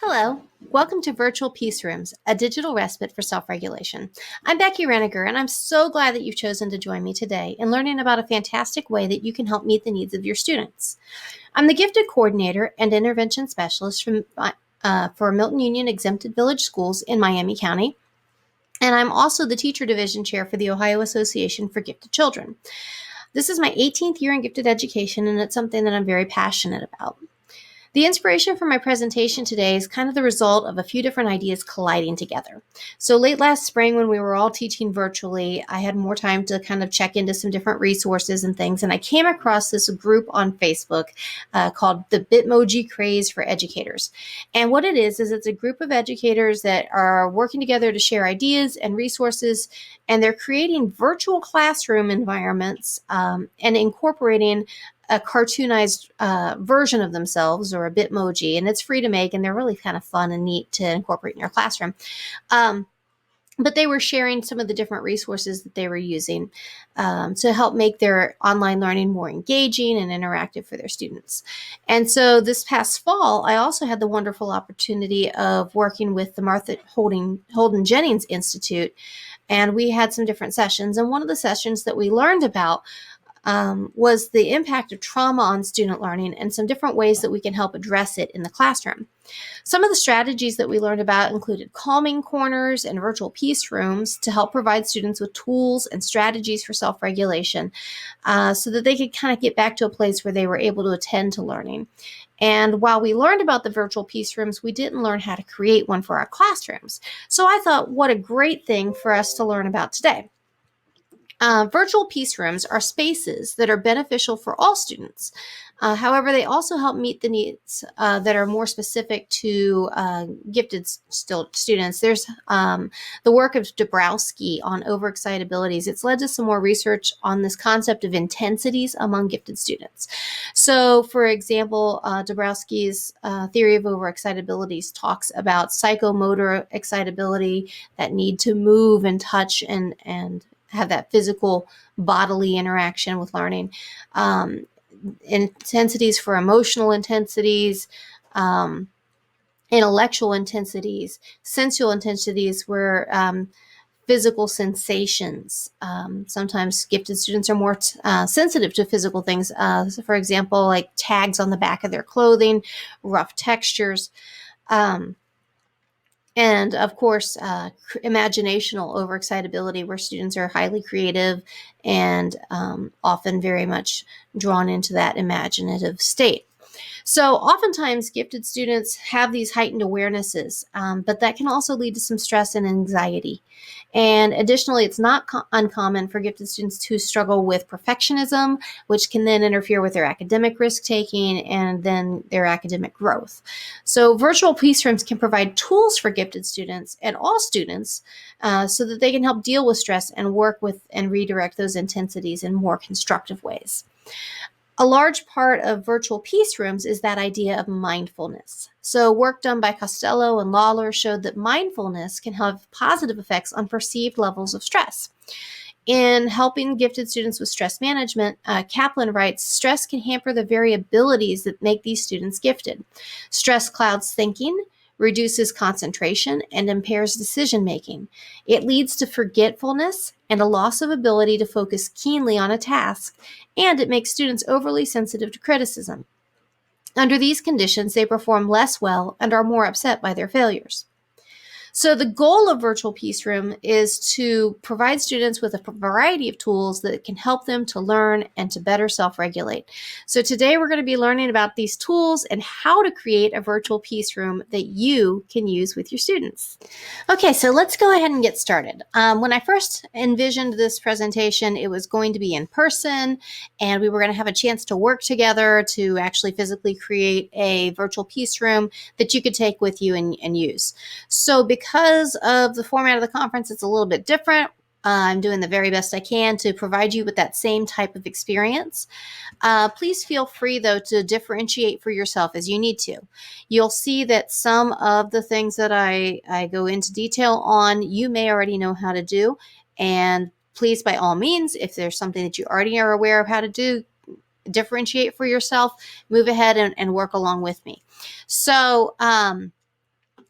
Hello, welcome to Virtual Peace Rooms, a digital respite for self-regulation. I'm Becky Reniger, and I'm so glad that you've chosen to join me today in learning about a fantastic way that you can help meet the needs of your students. I'm the Gifted Coordinator and Intervention Specialist for Milton Union Exempted Village Schools in Miami County, and I'm also the Teacher Division Chair for the Ohio Association for Gifted Children. This is my 18th year in gifted education, and it's something that I'm very passionate about. The inspiration for my presentation today is kind of the result of a few different ideas colliding together. So late last spring, when we were all teaching virtually, I had more time to kind of check into some different resources and things, and I came across this group on Facebook called the Bitmoji Craze for Educators. And what it is it's a group of educators that are working together to share ideas and resources, and they're creating virtual classroom environments and incorporating a cartoonized version of themselves or a Bitmoji, and it's free to make, and they're really kind of fun and neat to incorporate in your classroom. But they were sharing some of the different resources that they were using to help make their online learning more engaging and interactive for their students. And so this past fall, I also had the wonderful opportunity of working with the Martha Holden Jennings Institute, and we had some different sessions. And one of the sessions that we learned about was the impact of trauma on student learning and some different ways that we can help address it in the classroom. Some of the strategies that we learned about included calming corners and virtual peace rooms to help provide students with tools and strategies for self-regulation so that they could kind of get back to a place where they were able to attend to learning. And while we learned about the virtual peace rooms, we didn't learn how to create one for our classrooms. So I thought, what a great thing for us to learn about today. Virtual peace rooms are spaces that are beneficial for all students. However, they also help meet the needs that are more specific to gifted students. There's the work of Dabrowski on overexcitabilities. It's led to some more research on this concept of intensities among gifted students. So, for example, Dabrowski's theory of overexcitabilities talks about psychomotor excitability, that need to move and touch and have that physical bodily interaction with learning, intensities for emotional intensities, intellectual intensities, sensual intensities where physical sensations. Sometimes gifted students are more sensitive to physical things. So for example, like tags on the back of their clothing, rough textures. And of course, imaginational overexcitability, where students are highly creative and often very much drawn into that imaginative state. So oftentimes gifted students have these heightened awarenesses, but that can also lead to some stress and anxiety. And additionally, it's not uncommon for gifted students to struggle with perfectionism, which can then interfere with their academic risk-taking and then their academic growth. So virtual peace rooms can provide tools for gifted students and all students so that they can help deal with stress and work with and redirect those intensities in more constructive ways. A large part of virtual peace rooms is that idea of mindfulness. So work done by Costello and Lawler showed that mindfulness can have positive effects on perceived levels of stress. In helping gifted students with stress management, Kaplan writes, stress can hamper the very abilities that make these students gifted. Stress clouds thinking, reduces concentration, and impairs decision-making. It leads to forgetfulness and a loss of ability to focus keenly on a task, and it makes students overly sensitive to criticism. Under these conditions, they perform less well and are more upset by their failures. So the goal of Virtual Peace Room is to provide students with a variety of tools that can help them to learn and to better self-regulate. So today we're going to be learning about these tools and how to create a virtual peace room that you can use with your students. Okay, so let's go ahead and get started. When I first envisioned this presentation, it was going to be in person, and we were going to have a chance to work together to actually physically create a virtual peace room that you could take with you and use. So because of the format of the conference, it's a little bit different. I'm doing the very best I can to provide you with that same type of experience. Please feel free, though, to differentiate for yourself as you need to. You'll see that some of the things that I go into detail on, you may already know how to do. And please, by all means, if there's something that you already are aware of how to do, differentiate for yourself, move ahead and work along with me. So,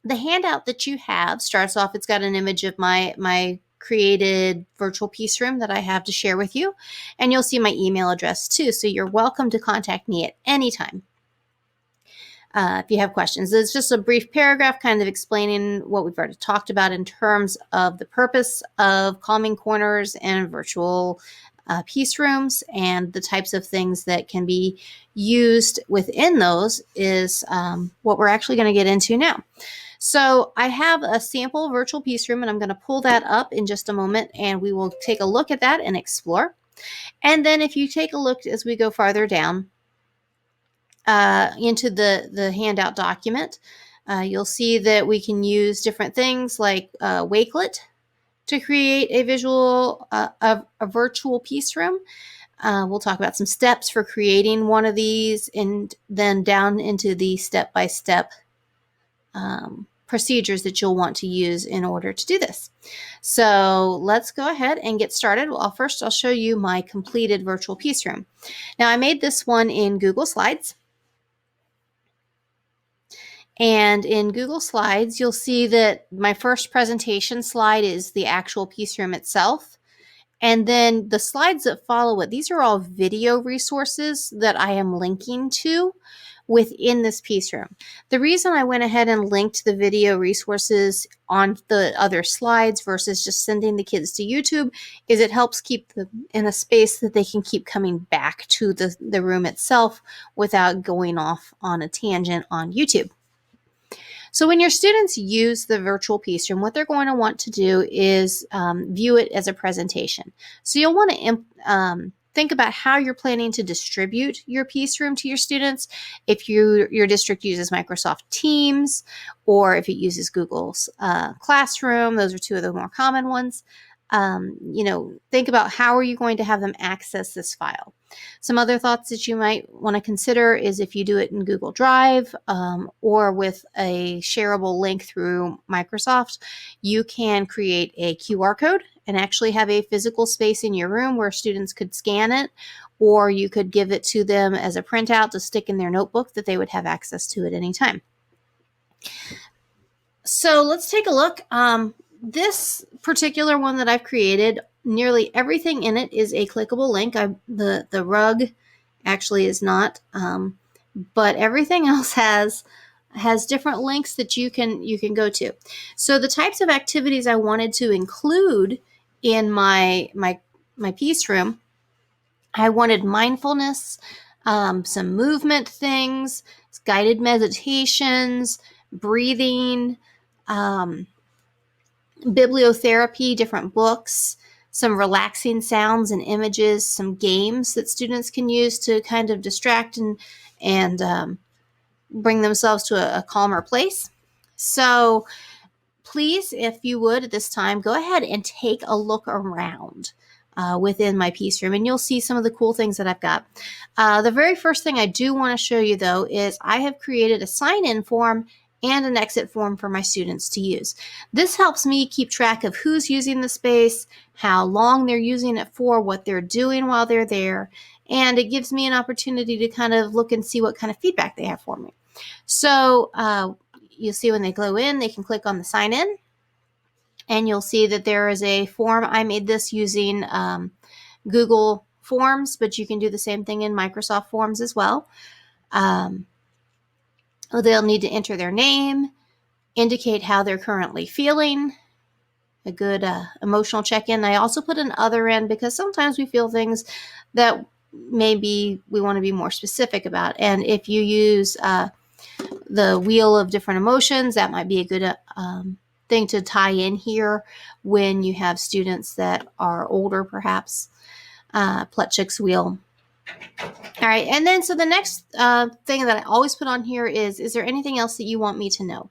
The handout that you have starts off, it's got an image of my created virtual piece room that I have to share with you. And you'll see my email address too. So you're welcome to contact me at any time if you have questions. It's just a brief paragraph kind of explaining what we've already talked about in terms of the purpose of Calming Corners and virtual piece rooms, and the types of things that can be used within those is what we're actually going to get into now. So I have a sample virtual piece room, and I'm going to pull that up in just a moment, and we will take a look at that and explore. And then if you take a look as we go farther down into the handout document, you'll see that we can use different things like Wakelet to create a visual, a virtual piece room. We'll talk about some steps for creating one of these, and then down into the step-by-step procedures that you'll want to use in order to do this. So let's go ahead and get started. Well, first I'll show you my completed virtual piece room. Now I made this one in Google Slides. And in Google Slides, you'll see that my first presentation slide is the actual piece room itself. And then the slides that follow it, these are all video resources that I am linking to within this piece room. The reason I went ahead and linked the video resources on the other slides versus just sending the kids to YouTube is it helps keep them in a space that they can keep coming back to the room itself without going off on a tangent on YouTube. So when your students use the virtual piece room, what they're going to want to do is view it as a presentation. So you'll want to think about how you're planning to distribute your piece room to your students. If your district uses Microsoft Teams, or if it uses Google's Classroom, those are two of the more common ones. Think about how are you going to have them access this file. Some other thoughts that you might want to consider is if you do it in Google Drive or with a shareable link through Microsoft, you can create a QR code and actually have a physical space in your room where students could scan it, or you could give it to them as a printout to stick in their notebook that they would have access to at any time. So let's take a look. This particular one that I've created, nearly everything in it is a clickable link. The rug actually is not, but everything else has different links that you can go to. So the types of activities I wanted to include in my piece room, I wanted mindfulness, some movement things, guided meditations, breathing, bibliotherapy, different books, some relaxing sounds and images, some games that students can use to kind of distract and bring themselves to a calmer place. So please, if you would at this time, go ahead and take a look around within my piece room, and you'll see some of the cool things that I've got. The very first thing I do want to show you, though, is I have created a sign-in form and an exit form for my students to use. This helps me keep track of who's using the space, how long they're using it for, what they're doing while they're there, and it gives me an opportunity to kind of look and see what kind of feedback they have for me. So you'll see when they go in, they can click on the sign in, and you'll see that there is a form. I made this using Google Forms, but you can do the same thing in Microsoft Forms as well. They'll need to enter their name, indicate how they're currently feeling, a good emotional check-in. I also put an other in because sometimes we feel things that maybe we want to be more specific about. And if you use the wheel of different emotions, that might be a good thing to tie in here when you have students that are older, perhaps. Plutchik's wheel. All right, and then so the next thing that I always put on here is there anything else that you want me to know?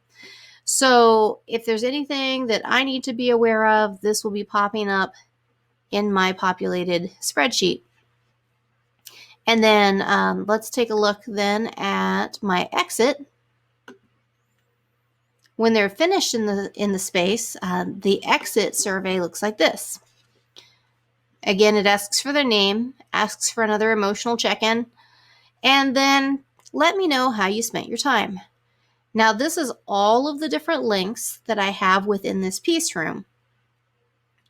So if there's anything that I need to be aware of, this will be popping up in my populated spreadsheet. And then let's take a look then at my exit. When they're finished in the space, the exit survey looks like this. Again, it asks for their name, asks for another emotional check-in, and then let me know how you spent your time. Now, this is all of the different links that I have within this piece room.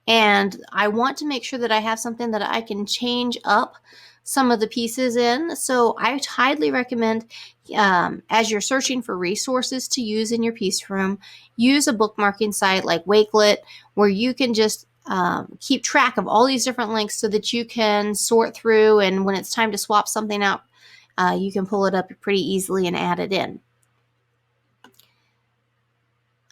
And I want to make sure that I have something that I can change up some of the pieces in. So I highly recommend, as you're searching for resources to use in your piece room, use a bookmarking site like Wakelet, where you can just keep track of all these different links so that you can sort through, and when it's time to swap something out, you can pull it up pretty easily and add it in.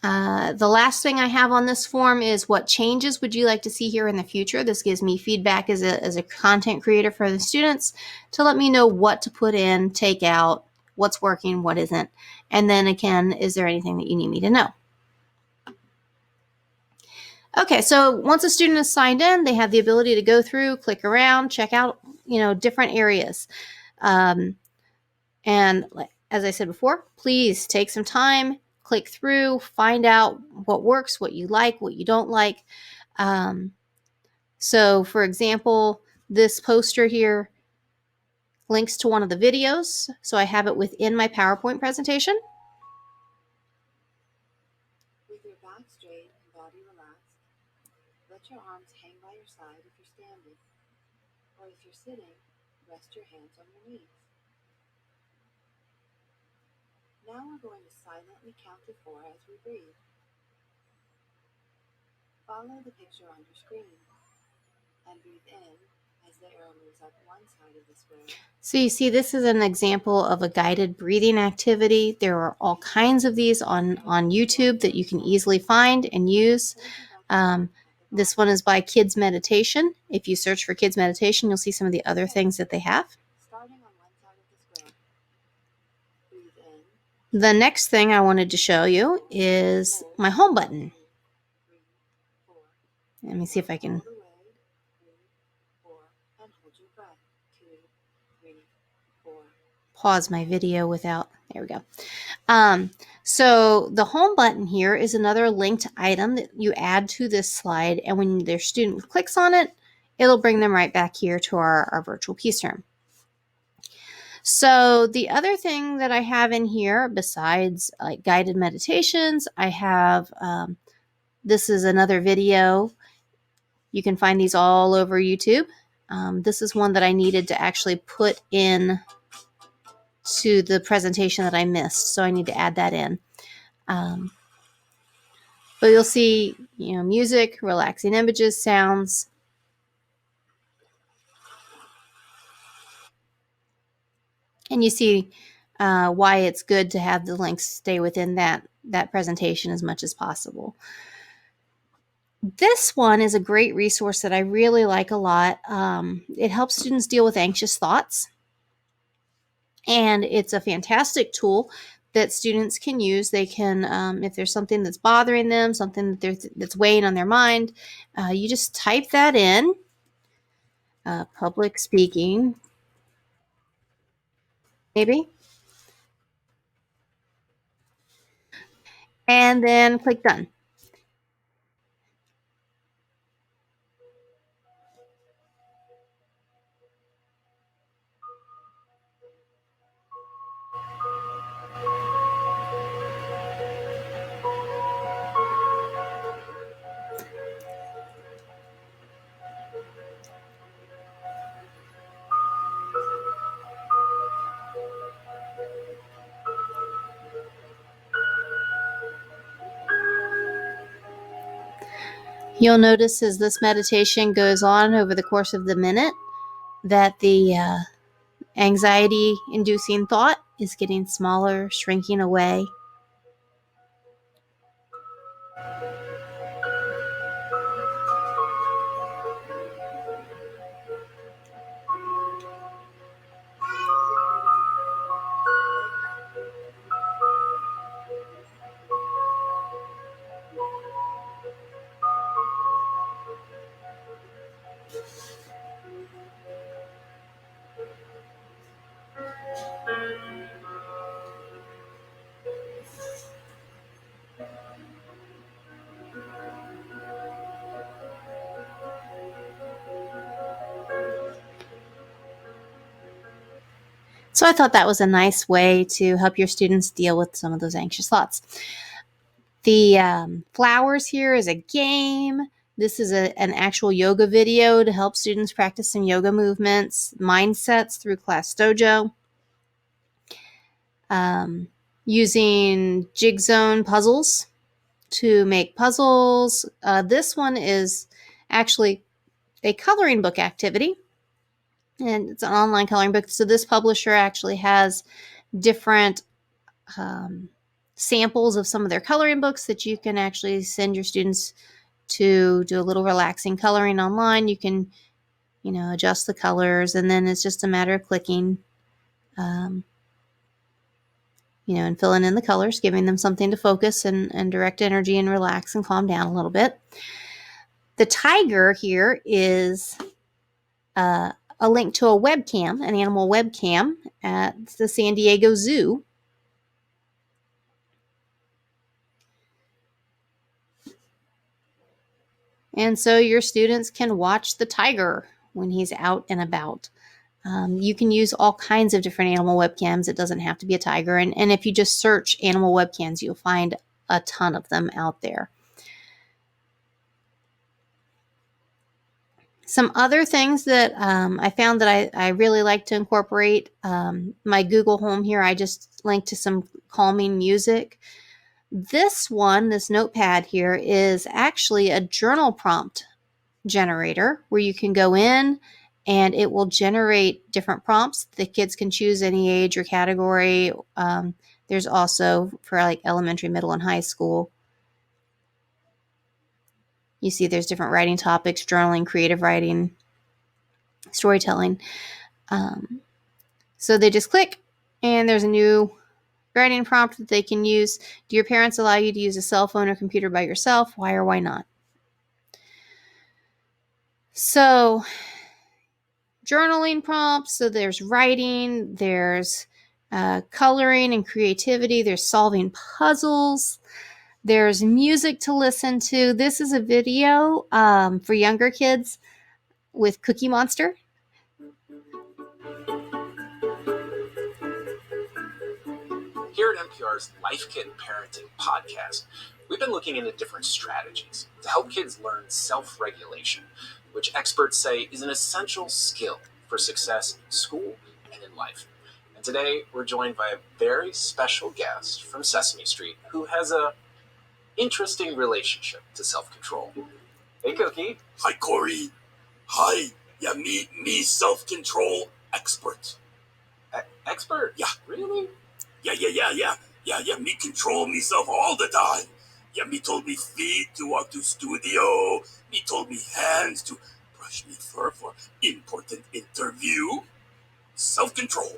The last thing I have on this form is what changes would you like to see here in the future? This gives me feedback as a content creator for the students to let me know what to put in, take out, what's working, what isn't. And then again, is there anything that you need me to know? Okay, so once a student is signed in, they have the ability to go through, click around, check out, different areas. And as I said before, please take some time, click through, find out what works, what you like, what you don't like. So for example, this poster here links to one of the videos. So I have it within my PowerPoint presentation. With your back straight and body relaxed, let your arms hang by your side if you're standing, or if you're sitting, rest your hands on your knees. Now we're going to silently count to 4 as we breathe. Follow the picture on your screen and breathe in as the arrow moves up one side of the square. So you see, this is an example of a guided breathing activity. There are all kinds of these on YouTube that you can easily find and use. This one is by Kids Meditation. If you search for Kids Meditation, you'll see some of the other things that they have. Starting on one side of the square, breathe in. The next thing I wanted to show you is my home button. Let me see if I can pause my video without, there we go. So the home button here is another linked item that you add to this slide, and when their student clicks on it, it'll bring them right back here to our virtual piece room. So the other thing that I have in here, besides like guided meditations, I have, this is another video. You can find these all over YouTube. This is one that I needed to actually put in to the presentation that I missed, so I need to add that in. But you'll see, music, relaxing images, sounds. And you see why it's good to have the links stay within that presentation as much as possible. This one is a great resource that I really like a lot. It helps students deal with anxious thoughts. And it's a fantastic tool that students can use. They can, if there's something that's bothering them, something that's weighing on their mind, you just type that in. Public speaking, maybe. And then click done. You'll notice as this meditation goes on over the course of the minute that the anxiety-inducing thought is getting smaller, shrinking away. So I thought that was a nice way to help your students deal with some of those anxious thoughts. The flowers here is a game. This is an actual yoga video to help students practice some yoga movements, mindsets through Class Dojo. Using Jigzone puzzles to make puzzles. This one is actually a coloring book activity, and it's an online coloring book. So this publisher actually has different samples of some of their coloring books that you can actually send your students to do a little relaxing coloring online. You can, adjust the colors, and then it's just a matter of clicking, and filling in the colors, giving them something to focus and direct energy and relax and calm down a little bit. The tiger here is a link to a webcam, an animal webcam at the San Diego Zoo. And so your students can watch the tiger when he's out and about. You can use all kinds of different animal webcams. It doesn't have to be a tiger. And if you just search animal webcams, you'll find a ton of them out there. Some other things that I found that I really like to incorporate, my Google Home here, I just linked to some calming music. This notepad here is actually a journal prompt generator where you can go in and it will generate different prompts. The kids can choose any age or category. There's also for like elementary, middle, and high school. You see there's different writing topics, journaling, creative writing, storytelling. So they just click and there's a new writing prompt that they can use. Do your parents allow you to use a cell phone or computer by yourself? Why or why not? So journaling prompts, so there's writing, there's coloring and creativity, there's solving puzzles, there's music to listen to. This is a video for younger kids with Cookie Monster. Here at NPR's Life Kit Parenting podcast, we've been looking into different strategies to help kids learn self-regulation, which experts say is an essential skill for success in school and in life. And today, we're joined by a very special guest from Sesame Street who has an interesting relationship to self-control. Hey, Cookie. Hi, Corey. Hi. Yeah, me self-control expert. Expert? Yeah. Really? Yeah, me control myself all the time. Yeah, me told me feet to walk to studio. Me told me hands to brush me fur for important interview. Self-control.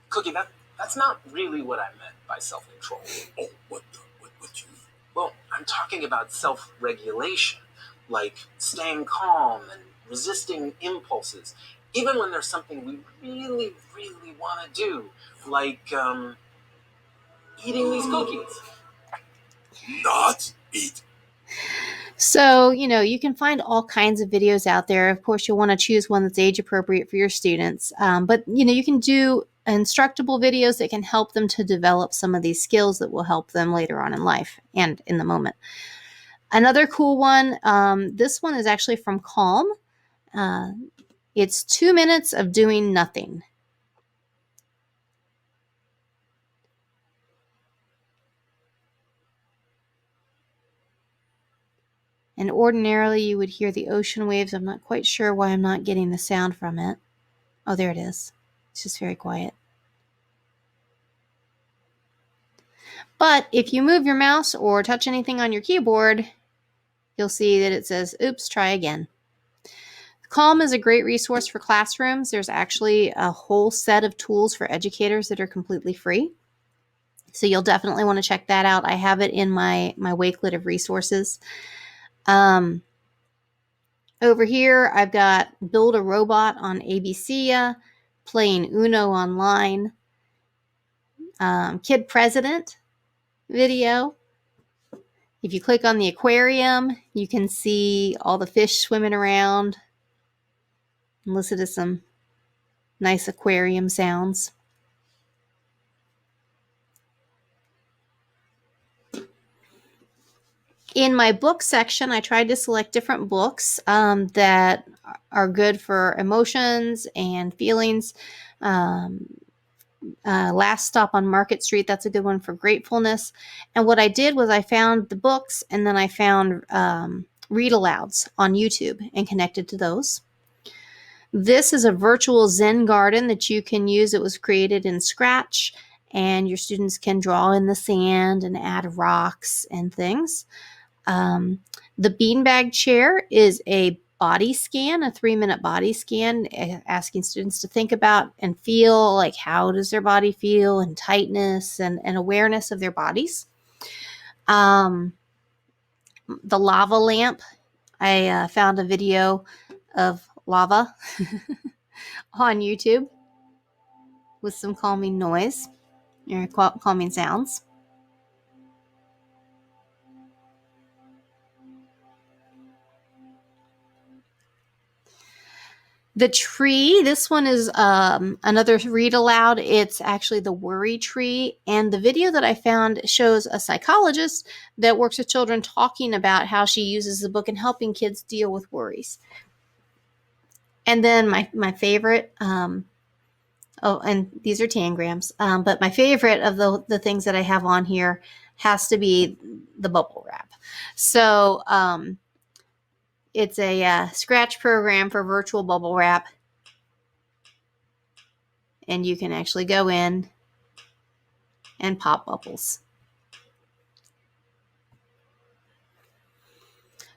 Cookie, that's not really what I meant by self-control. Oh, what you mean? Well, I'm talking about self-regulation, like staying calm and resisting impulses, even when there's something we really, really want to do, like eating these cookies. Not eat. So, you can find all kinds of videos out there. Of course, you'll want to choose one that's age appropriate for your students. But, you can do instructable videos that can help them to develop some of these skills that will help them later on in life and in the moment. Another cool one, this one is actually from Calm. It's 2 minutes of doing nothing. And ordinarily you would hear the ocean waves. I'm not quite sure why I'm not getting the sound from it. Oh, there it is. It's just very quiet. But if you move your mouse or touch anything on your keyboard, you'll see that it says, oops, try again. Calm is a great resource for classrooms. There's actually a whole set of tools for educators that are completely free. So you'll definitely want to check that out. I have it in my Wakelet of resources. Over here, I've got Build a Robot on ABC, playing Uno online, Kid President video. If you click on the aquarium, you can see all the fish swimming around and listen to some nice aquarium sounds. In my book section, I tried to select different books that are good for emotions and feelings. Last Stop on Market Street, that's a good one for gratefulness. And what I did was I found the books, and then I found read alouds on YouTube and connected to those. This is a virtual Zen garden that you can use. It was created in Scratch, and your students can draw in the sand and add rocks and things. The beanbag chair is a body scan, a 3-minute body scan, asking students to think about and feel like how does their body feel, and tightness and awareness of their bodies. The lava lamp, I found a video of lava on YouTube with some calming noise or calming sounds. The tree, this one is another read aloud. It's actually the worry tree. And the video that I found shows a psychologist that works with children talking about how she uses the book in helping kids deal with worries. And then my favorite, and these are tangrams, but my favorite of the things that I have on here has to be the bubble wrap. So, it's a Scratch program for virtual bubble wrap. And you can actually go in and pop bubbles.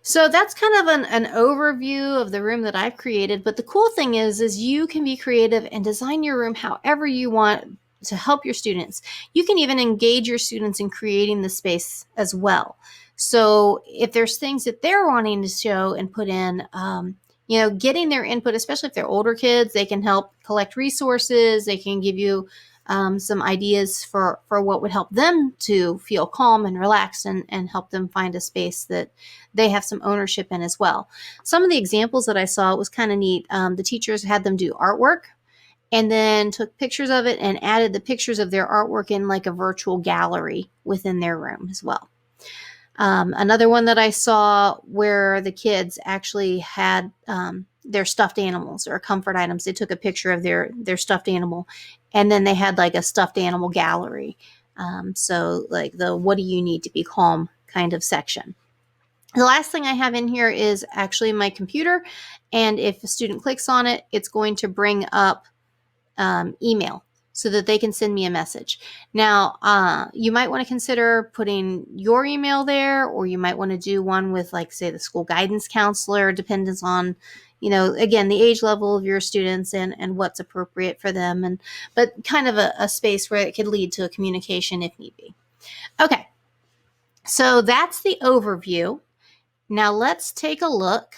So that's kind of an overview of the room that I've created. But the cool thing is you can be creative and design your room however you want to help your students. You can even engage your students in creating the space as well. So if there's things that they're wanting to show and put in, getting their input, especially if they're older kids, they can help collect resources. They can give you some ideas for what would help them to feel calm and relaxed and help them find a space that they have some ownership in as well. Some of the examples that I saw, it was kind of neat. The teachers had them do artwork and then took pictures of it and added the pictures of their artwork in like a virtual gallery within their room as well. Another one that I saw where the kids actually had their stuffed animals or comfort items. They took a picture of their stuffed animal, and then they had like a stuffed animal gallery. So like the what do you need to be calm kind of section. The last thing I have in here is actually my computer, and if a student clicks on it, it's going to bring up email so that they can send me a message. Now, you might want to consider putting your email there, or you might want to do one with, like, say, the school guidance counselor. Depends on, again, the age level of your students and what's appropriate for them. But kind of a space where it could lead to a communication if need be. Okay, so that's the overview. Now let's take a look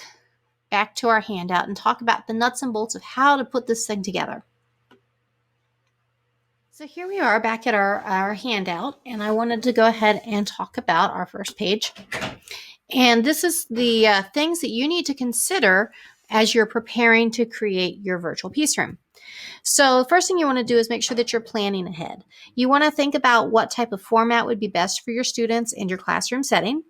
back to our handout and talk about the nuts and bolts of how to put this thing together. So here we are back at our handout, and I wanted to go ahead and talk about our first page. And this is the things that you need to consider as you're preparing to create your virtual peace room. So the first thing you want to do is make sure that you're planning ahead. You want to think about what type of format would be best for your students in your classroom setting.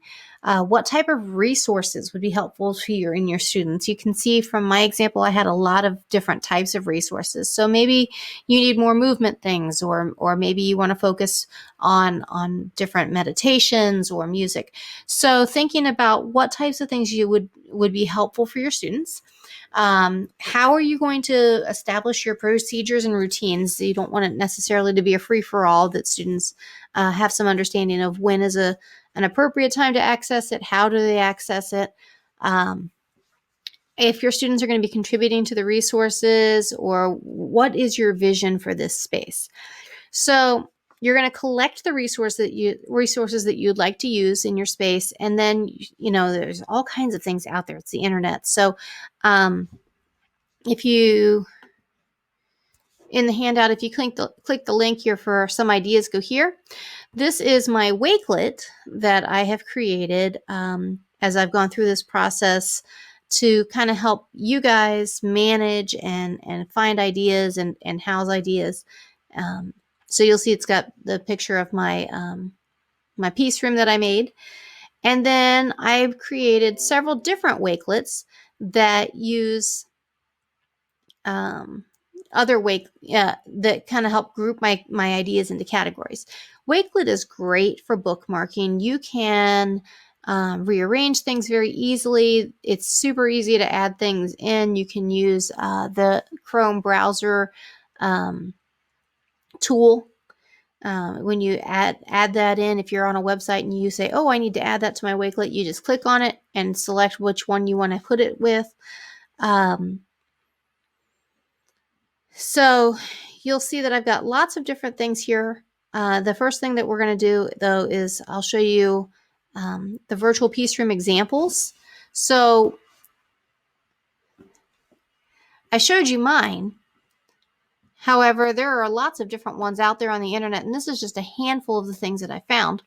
What type of resources would be helpful to you and your students? You can see from my example, I had a lot of different types of resources. So maybe you need more movement things, or maybe you want to focus on different meditations or music. So thinking about what types of things you would be helpful for your students. How are you going to establish your procedures and routines? You don't want it necessarily to be a free-for-all, that students have some understanding of when is an appropriate time to access it, how do they access it, if your students are going to be contributing to the resources, or what is your vision for this space. So you're going to collect the resources that you'd like to use in your space, and then there's all kinds of things out there. It's the internet. So if you in the handout, if you click the link here for some ideas, go here. This is my Wakelet that I have created as I've gone through this process to kind of help you guys manage and find ideas and house ideas. So you'll see it's got the picture of my my peace room that I made. And then I've created several different Wakelets that use other that kind of help group my ideas into categories. Wakelet is great for bookmarking. You can rearrange things very easily. It's super easy to add things in. You can use the Chrome browser tool. When you add that in, if you're on a website and you say, oh, I need to add that to my Wakelet, you just click on it and select which one you want to put it with. So you'll see that I've got lots of different things here. The first thing that we're going to do, though, is I'll show you the virtual piece room examples. So I showed you mine. However, there are lots of different ones out there on the internet, and this is just a handful of the things that I found.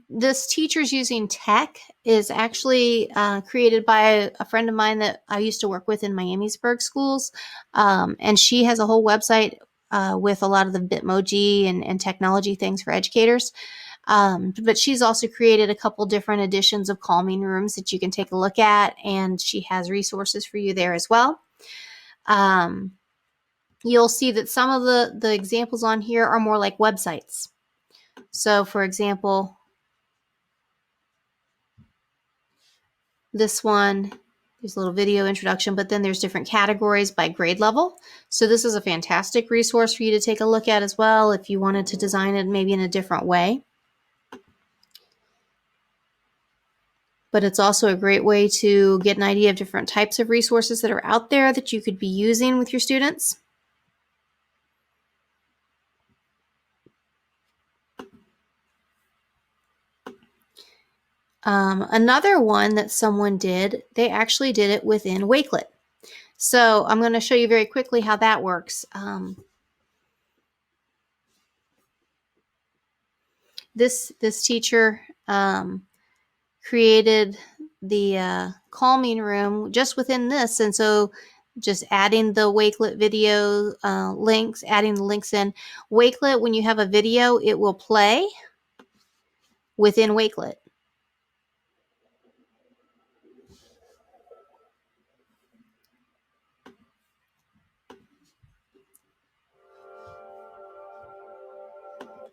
This Teachers Using Tech is actually created by a friend of mine that I used to work with in Miamisburg schools. And she has a whole website with a lot of the Bitmoji and technology things for educators. But she's also created a couple different editions of Calming Rooms that you can take a look at, and she has resources for you there as well. You'll see that some of the examples on here are more like websites. So, for example, this one, there's a little video introduction, but then there's different categories by grade level. So this is a fantastic resource for you to take a look at as well if you wanted to design it maybe in a different way. But it's also a great way to get an idea of different types of resources that are out there that you could be using with your students. Another one that someone did, they actually did it within Wakelet. So I'm going to show you very quickly how that works. This teacher created the Calming Room just within this, and so just adding the Wakelet video links, adding the links in. Wakelet, when you have a video, it will play within Wakelet.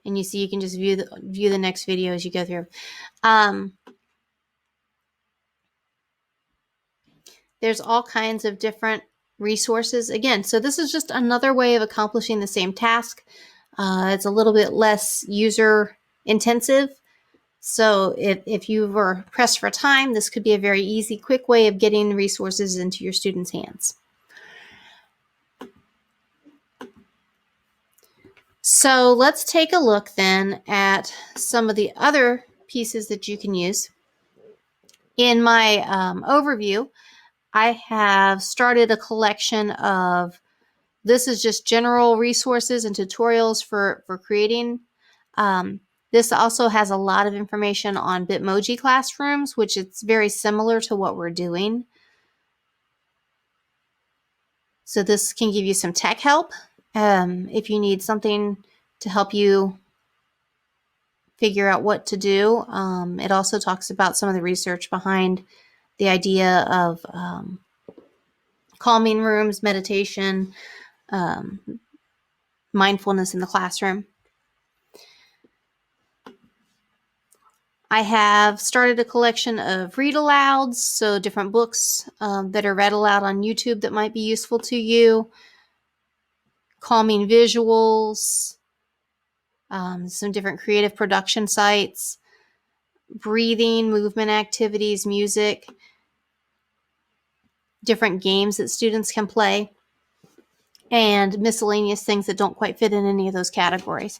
And you see, you can just view the next video as you go through. There's all kinds of different resources. Again, so this is just another way of accomplishing the same task. It's a little bit less user intensive. So if you were pressed for time, this could be a very easy, quick way of getting resources into your students' hands. So let's take a look then at some of the other pieces that you can use. In my overview, I have started a collection of, this is just general resources and tutorials for creating. This also has a lot of information on Bitmoji classrooms, which it's very similar to what we're doing. So this can give you some tech help. If you need something to help you figure out what to do. It also talks about some of the research behind the idea of calming rooms, meditation, mindfulness in the classroom. I have started a collection of read alouds, so different books that are read aloud on YouTube that might be useful to you. Calming visuals, some different creative production sites, breathing, movement activities, music, different games that students can play, and miscellaneous things that don't quite fit in any of those categories.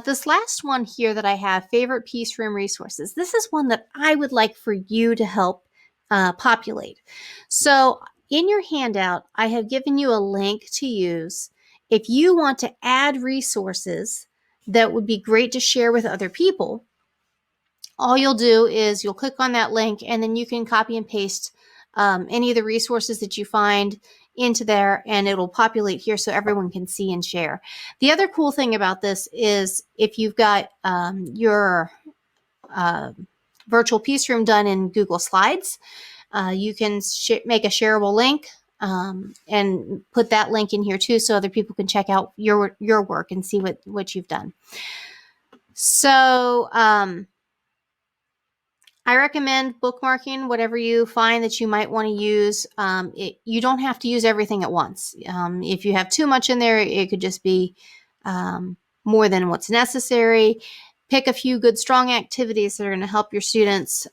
This last one here that I have, favorite piece room resources. This is one that I would like for you to help populate. So in your handout, I have given you a link to use if you want to add resources that would be great to share with other people. All you'll do is you'll click on that link, and then you can copy and paste any of the resources that you find into there, and it'll populate here so everyone can see and share. The other cool thing about this is if you've got your virtual piece room done in Google Slides, you can make a shareable link and put that link in here too, so other people can check out your work and see what you've done. So I recommend bookmarking whatever you find that you might want to use. You don't have to use everything at once. If you have too much in there, it could just be more than what's necessary. Pick a few good, strong activities that are going to help your students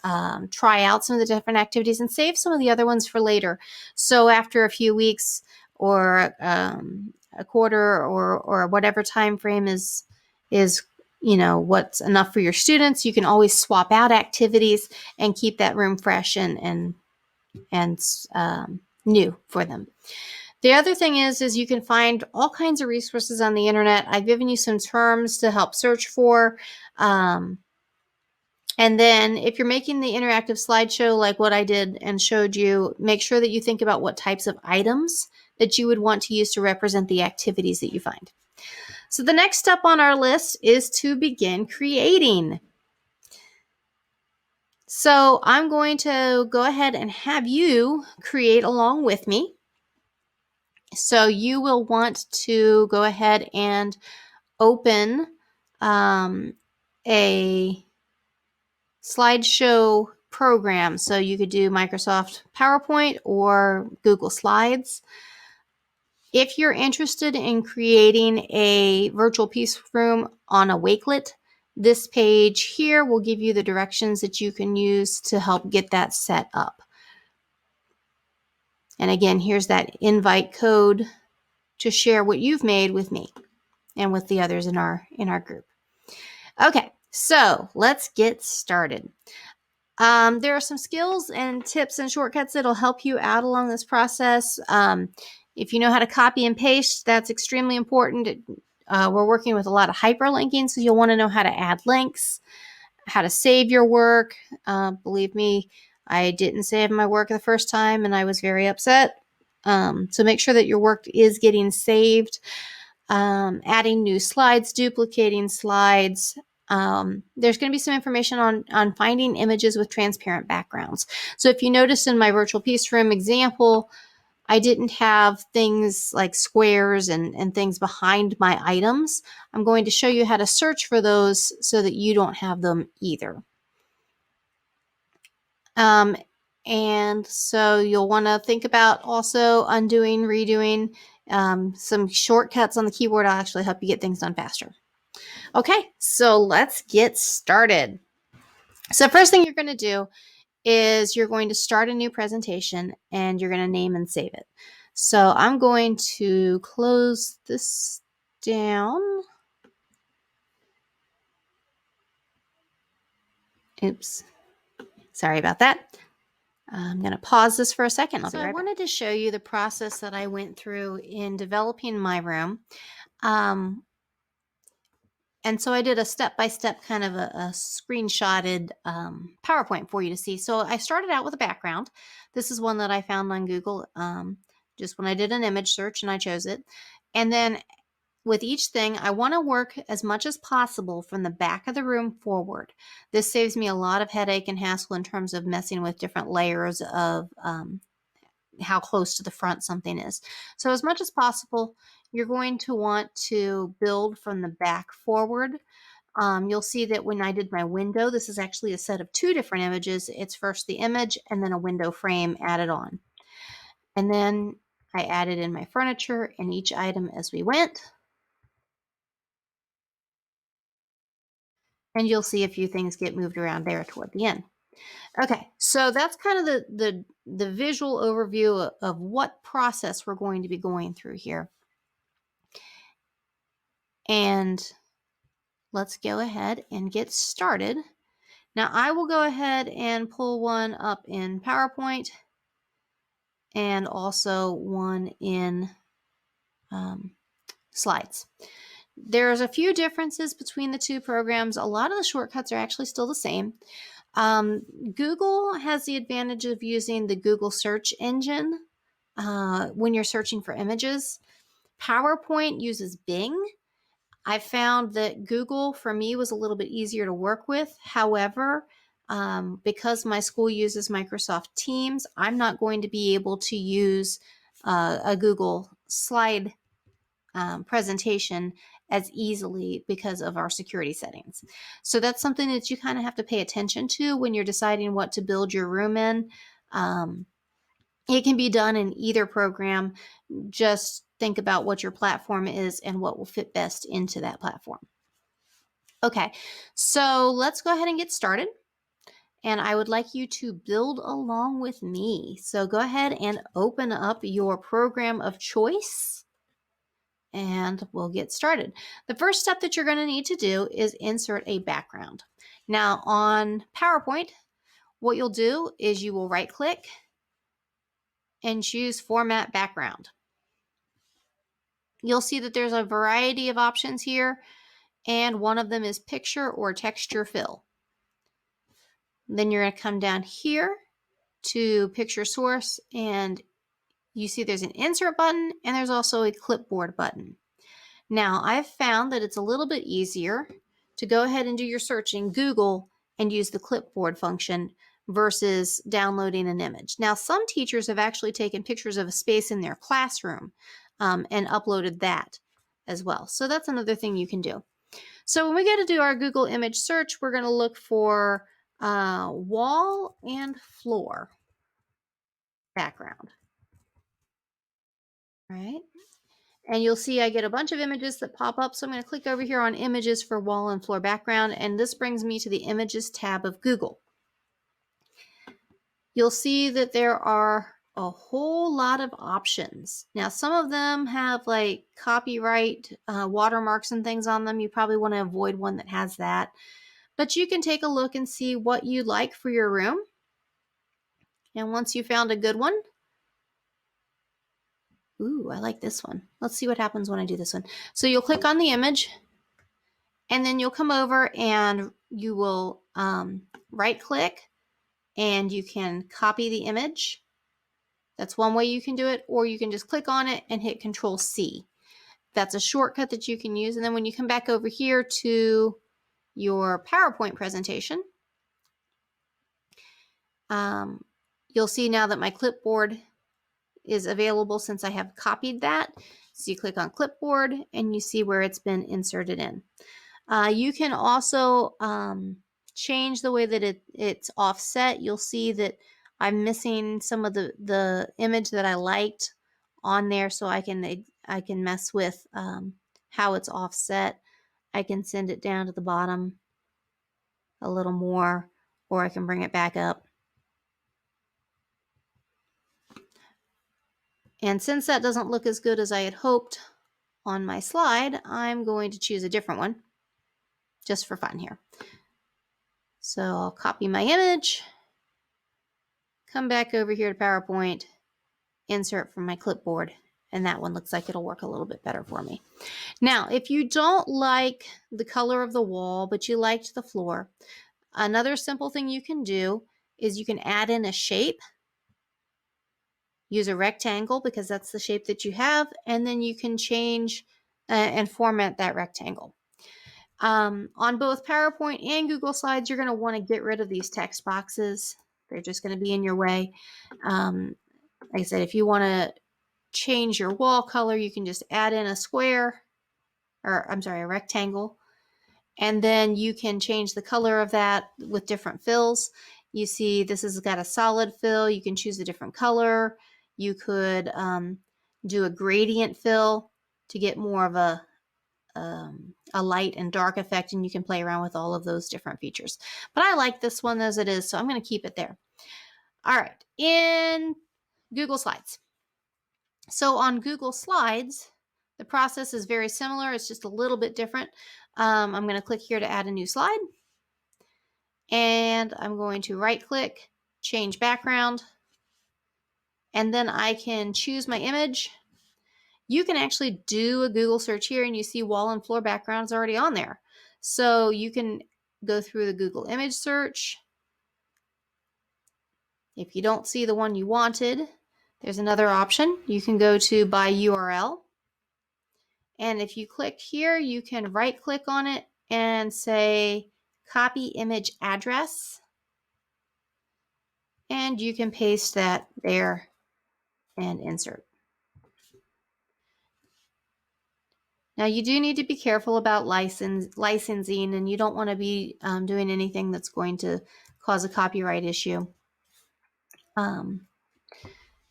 try out some of the different activities and save some of the other ones for later. So after a few weeks or a quarter or whatever time frame is what's enough for your students, you can always swap out activities and keep that room fresh and new for them. The other thing is you can find all kinds of resources on the internet. I've given you some terms to help search for. And then if you're making the interactive slideshow like what I did and showed you, make sure that you think about what types of items that you would want to use to represent the activities that you find. So the next step on our list is to begin creating. So I'm going to go ahead and have you create along with me. So you will want to go ahead and open a slideshow program. So you could do Microsoft PowerPoint or Google Slides. If you're interested in creating a virtual piece room on a Wakelet, this page here will give you the directions that you can use to help get that set up. And again, here's that invite code to share what you've made with me and with the others in our group. Okay, so let's get started. There are some skills and tips and shortcuts that'll help you out along this process. If you know how to copy and paste, that's extremely important. We're working with a lot of hyperlinking, so you'll want to know how to add links, how to save your work. Believe me, I didn't save my work the first time, and I was very upset. So make sure that your work is getting saved. Adding new slides, duplicating slides. There's going to be some information on finding images with transparent backgrounds. So if you notice in my virtual piece room example, I didn't have things like squares and things behind my items. I'm going to show you how to search for those so that you don't have them either. And so you'll want to think about also undoing, redoing. Some shortcuts on the keyboard will actually help you get things done faster. Okay, so let's get started. So first thing you're going to do is you're going to start a new presentation and you're going to name and save it. So I'm going to close this down. Oops, sorry about that. I'm going to pause this for a second. So I wanted to show you the process that I went through in developing my room. And so I did a step-by-step kind of a screenshotted PowerPoint for you to see. So I started out with a background. This is one that I found on Google just when I did an image search and I chose it. And then with each thing, I want to work as much as possible from the back of the room forward. This saves me a lot of headache and hassle in terms of messing with different layers of how close to the front something is. So as much as possible, you're going to want to build from the back forward. You'll see that when I did my window, this is actually a set of two different images. It's first the image and then a window frame added on. And then I added in my furniture and each item as we went. And you'll see a few things get moved around there toward the end. Okay, so that's kind of the visual overview of what process we're going to be going through here. And let's go ahead and get started. Now I will go ahead and pull one up in PowerPoint and also one in Slides. There's a few differences between the two programs. A lot of the shortcuts are actually still the same. Google has the advantage of using the Google search engine when you're searching for images. PowerPoint uses Bing. I found that Google for me was a little bit easier to work with. However, because my school uses Microsoft Teams, I'm not going to be able to use a Google slide presentation as easily because of our security settings. So that's something that you kind of have to pay attention to when you're deciding what to build your room in. It can be done in either program. Just think about what your platform is and what will fit best into that platform. Okay, so let's go ahead and get started. And I would like you to build along with me. So go ahead and open up your program of choice and we'll get started. The first step that you're going to need to do is insert a background. Now on PowerPoint, what you'll do is you will right click and choose Format Background. You'll see that there's a variety of options here, and one of them is Picture or Texture Fill. Then you're going to come down here to Picture Source, and you see there's an Insert button, and there's also a Clipboard button. Now, I've found that it's a little bit easier to go ahead and do your search in Google and use the Clipboard function versus downloading an image. Now, some teachers have actually taken pictures of a space in their classroom and uploaded that as well. So that's another thing you can do. So when we go to do our Google image search, we're going to look for wall and floor background. All right. And you'll see I get a bunch of images that pop up. So I'm going to click over here on images for wall and floor background. And this brings me to the images tab of Google. You'll see that there are a whole lot of options. Now, some of them have like copyright watermarks and things on them. You probably want to avoid one that has that. But you can take a look and see what you like for your room. And once you found a good one, ooh, I like this one. Let's see what happens when I do this one. So you'll click on the image, and then you'll come over and you will right click, and you can copy the image. That's one way you can do it, or you can just click on it and hit Control C. That's a shortcut that you can use. And then when you come back over here to your PowerPoint presentation, you'll see now that my clipboard is available since I have copied that. So you click on clipboard and you see where it's been inserted in. You can also change the way that it's offset. You'll see that I'm missing some of the image that I liked on there, so I can mess with how it's offset. I can send it down to the bottom a little more, or I can bring it back up. And since that doesn't look as good as I had hoped on my slide, I'm going to choose a different one just for fun here. So I'll copy my image, come back over here to PowerPoint, insert from my clipboard, and that one looks like it'll work a little bit better for me. Now, if you don't like the color of the wall, but you liked the floor, another simple thing you can do is you can add in a shape. Use a rectangle because that's the shape that you have, and then you can change and format that rectangle. On both PowerPoint and Google Slides, you're going to want to get rid of these text boxes. They're just going to be in your way. Like I said, if you want to change your wall color, you can just add in a square, or I'm sorry, a rectangle, and then you can change the color of that with different fills. You see this has got a solid fill. You can choose a different color. You could do a gradient fill to get more of a light and dark effect, and you can play around with all of those different features. But I like this one as it is, so I'm going to keep it there. All right, in Google Slides. So on Google Slides, the process is very similar. It's just a little bit different. I'm going to click here to add a new slide, and I'm going to right-click, change background, and then I can choose my image. You can actually do a Google search here, and you see wall and floor backgrounds already on there. So you can go through the Google image search. If you don't see the one you wanted, There's another option. You can go to by URL. And if you click here, you can right click on it and say copy image address. And you can paste that there and insert. Now you do need to be careful about licensing, and you don't want to be doing anything that's going to cause a copyright issue. And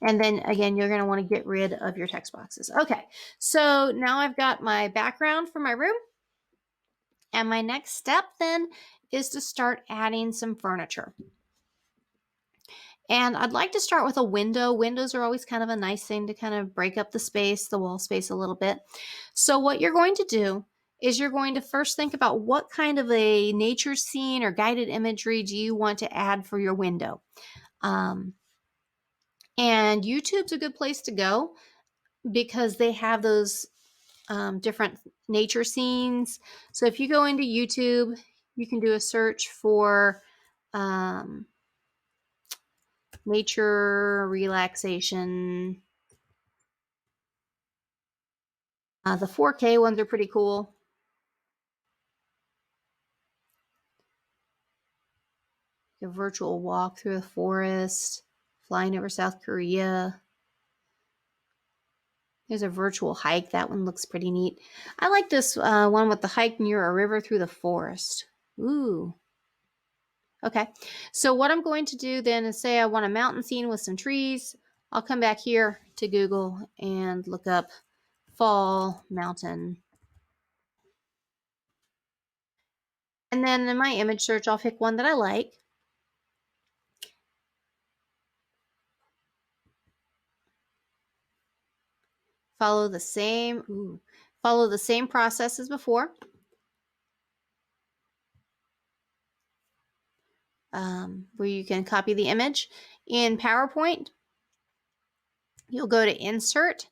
then again, you're going to want to get rid of your text boxes. Okay, so now I've got my background for my room. And my next step then is to start adding some furniture. And I'd like to start with a window. Windows are always kind of a nice thing to kind of break up the space, the wall space a little bit. So what you're going to do is you're going to first think about what kind of a nature scene or guided imagery do you want to add for your window. And YouTube's a good place to go because they have those different nature scenes. So if you go into YouTube, you can do a search for nature relaxation. The 4K ones are pretty cool. A virtual walk through the forest, flying over South Korea. There's a virtual hike. That one looks pretty neat. I like this one with the hike near a river through the forest. Ooh. Okay. So what I'm going to do then is say I want a mountain scene with some trees. I'll come back here to Google and look up fall mountain. And then in my image search, I'll pick one that I like. Follow the same process as before. Where you can copy the image. In PowerPoint, you'll go to Insert,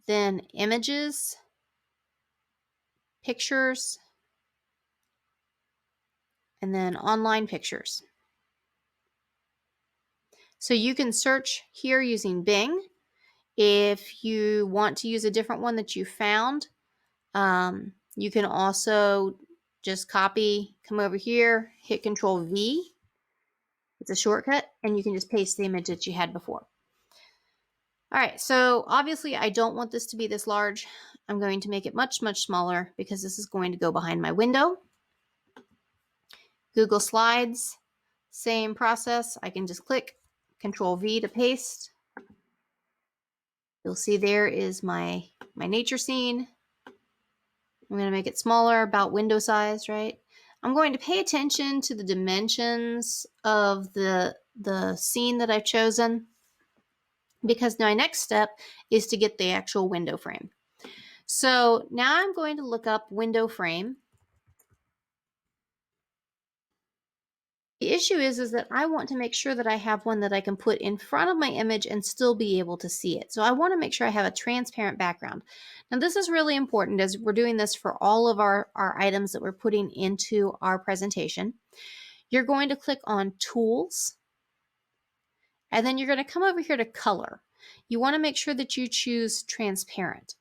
then Images, Pictures, and then Online Pictures. So you can search here using Bing. If you want to use a different one that you found, you can also just copy, come over here, hit Control V. It's a shortcut, and you can just paste the image that you had before. All right, so obviously I don't want this to be this large. I'm going to make it much, much smaller because this is going to go behind my window. Google Slides, same process. I can just click Control V to paste. You'll see there is my nature scene. I'm going to make it smaller, about window size, right? I'm going to pay attention to the dimensions of the scene that I've chosen, because my next step is to get the actual window frame. So now I'm going to look up window frame. The issue is that I want to make sure that I have one that I can put in front of my image and still be able to see it. So I want to make sure I have a transparent background. Now this is really important as we're doing this for all of our items that we're putting into our presentation. You're going to click on Tools, and then you're going to come over here to Color. You want to make sure that you choose Transparent.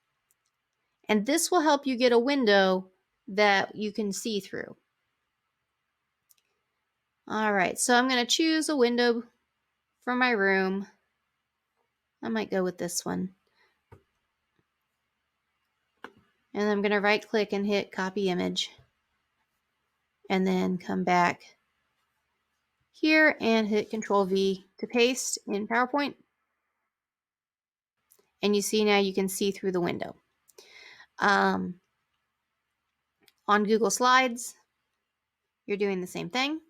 And this will help you get a window that you can see through. All right, so I'm going to choose a window for my room. I might go with this one. And I'm going to right click and hit Copy Image. And then come back here and hit Control V to paste in PowerPoint. And you see now you can see through the window. On Google Slides, you're doing the same thing.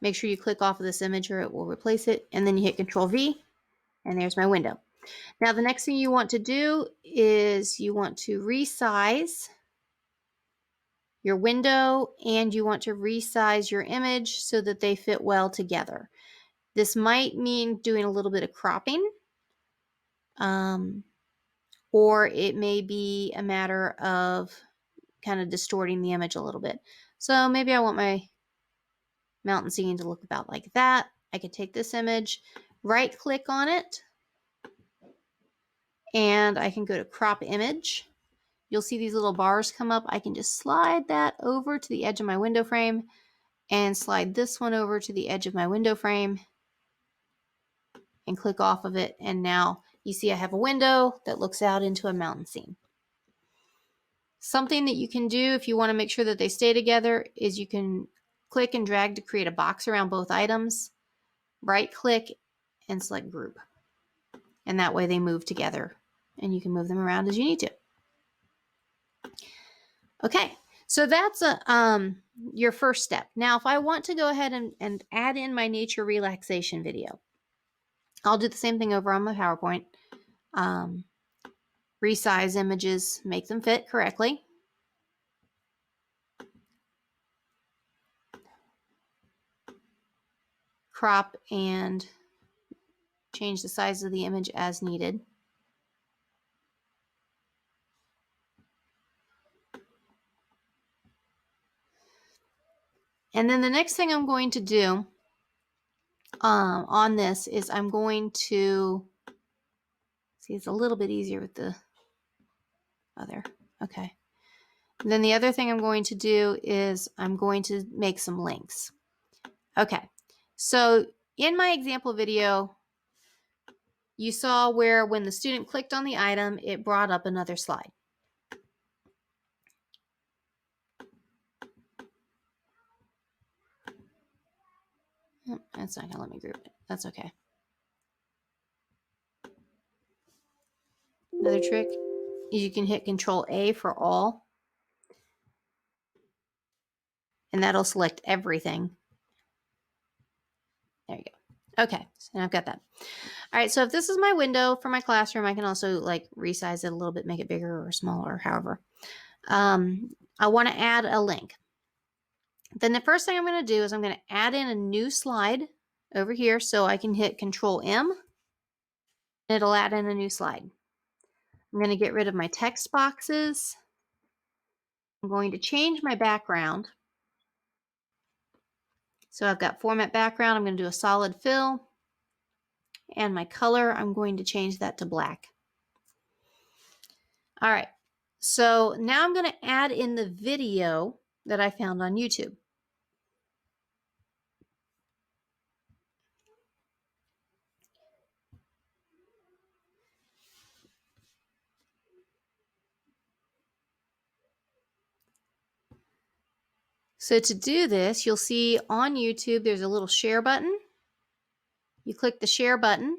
Make sure you click off of this image or it will replace it. And then you hit Control V, and there's my window. Now the next thing you want to do is you want to resize your window, and you want to resize your image so that they fit well together. This might mean doing a little bit of cropping, or it may be a matter of kind of distorting the image a little bit. So maybe I want my mountain scene to look about like that. I could take this image, right click on it, and I can go to crop image. You'll see these little bars come up. I can just slide that over to the edge of my window frame and slide this one over to the edge of my window frame and click off of it. And now you see I have a window that looks out into a mountain scene. Something that you can do if you want to make sure that they stay together is you can click and drag to create a box around both items, right click and select group. And that way they move together and you can move them around as you need to. Okay, so that's your first step. Now, if I want to go ahead and add in my nature relaxation video, I'll do the same thing over on my PowerPoint. Resize images, make them fit correctly. Crop and change the size of the image as needed. And then the next thing I'm going to do on this is I'm going to, see, it's a little bit easier with the other. Okay. And then the other thing I'm going to do is I'm going to make some links. Okay. So in my example video, you saw where when the student clicked on the item, it brought up another slide. That's not going to let me group it. That's okay. Another trick is you can hit Control A for all, and that'll select everything. There you go. Okay, so now I've got that. All right, so if this is my window for my classroom, I can also like resize it a little bit, make it bigger or smaller, however. I want to add a link. Then the first thing I'm going to do is I'm going to add in a new slide over here, so I can hit Control M. It'll add in a new slide. I'm going to get rid of my text boxes. I'm going to change my background. So I've got format background. I'm going to do a solid fill. And my color, I'm going to change that to black. All right. So now I'm going to add in the video that I found on YouTube. So to do this, you'll see on YouTube, there's a little share button. You click the share button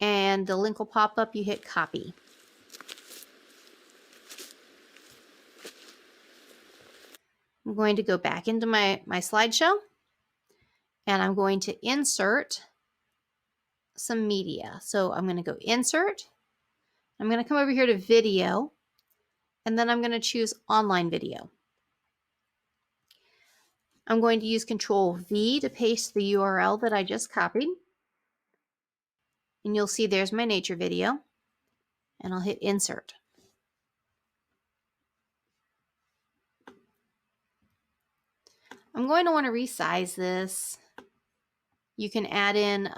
and the link will pop up. You hit copy. I'm going to go back into my slideshow and I'm going to insert some media. So I'm going to go insert. I'm going to come over here to video and then I'm going to choose online video. I'm going to use Control V to paste the URL that I just copied. And you'll see there's my nature video. And I'll hit insert. I'm going to want to resize this. You can add in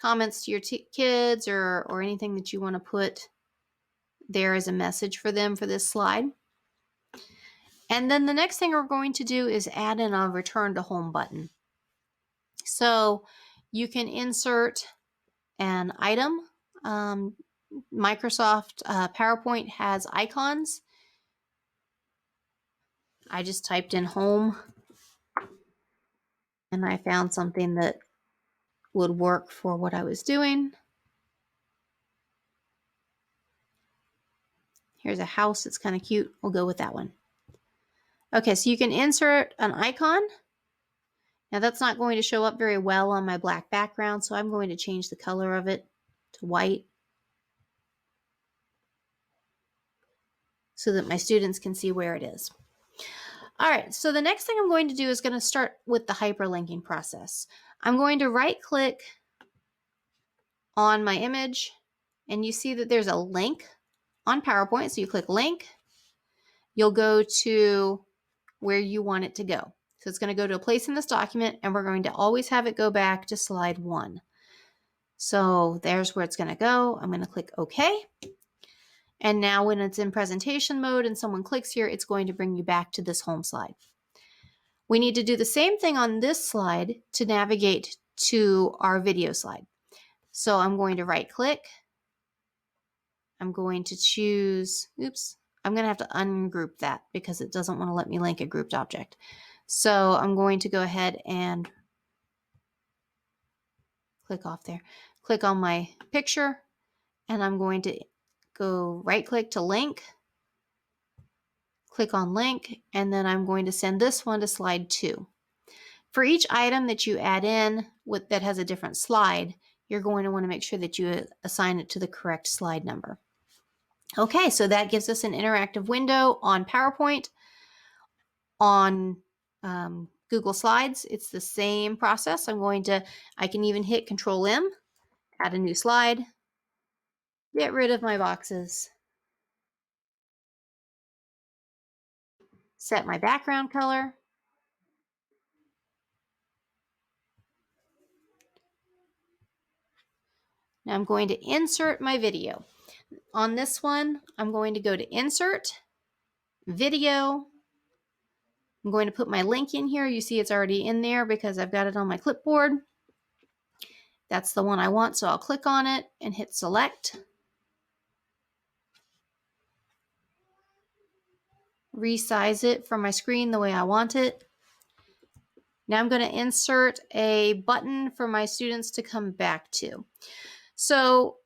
comments to your kids or anything that you want to put there as a message for them for this slide. And then the next thing we're going to do is add in a return to home button. So you can insert an item. Microsoft PowerPoint has icons. I just typed in home and I found something that would work for what I was doing. Here's a house that's kind of cute. We'll go with that one. Okay, so you can insert an icon. Now that's not going to show up very well on my black background, so I'm going to change the color of it to white so that my students can see where it is. All right, so the next thing I'm going to do is going to start with the hyperlinking process. I'm going to right-click on my image, and you see that there's a link on PowerPoint. So you click link, you'll go to where you want it to go. So it's going to go to a place in this document, and we're going to always have it go back to slide 1. So there's where it's going to go. I'm going to click OK. And now when it's in presentation mode and someone clicks here, it's going to bring you back to this home slide. We need to do the same thing on this slide to navigate to our video slide. So I'm going to right click. I'm going to choose, I'm going to have to ungroup that because it doesn't want to let me link a grouped object. So I'm going to go ahead and click off there. Click on my picture, and I'm going to go right click to link. Click on link, and then I'm going to send this one to slide 2. For each item that you add in that has a different slide, you're going to want to make sure that you assign it to the correct slide number. Okay, so that gives us an interactive window on PowerPoint. On Google Slides, it's the same process. I can even hit Control M, add a new slide, get rid of my boxes, set my background color. Now I'm going to insert my video. On this one, I'm going to go to Insert, Video. I'm going to put my link in here. You see it's already in there because I've got it on my clipboard. That's the one I want, so I'll click on it and hit Select. Resize it from my screen the way I want it. Now I'm going to insert a button for my students to come back to. So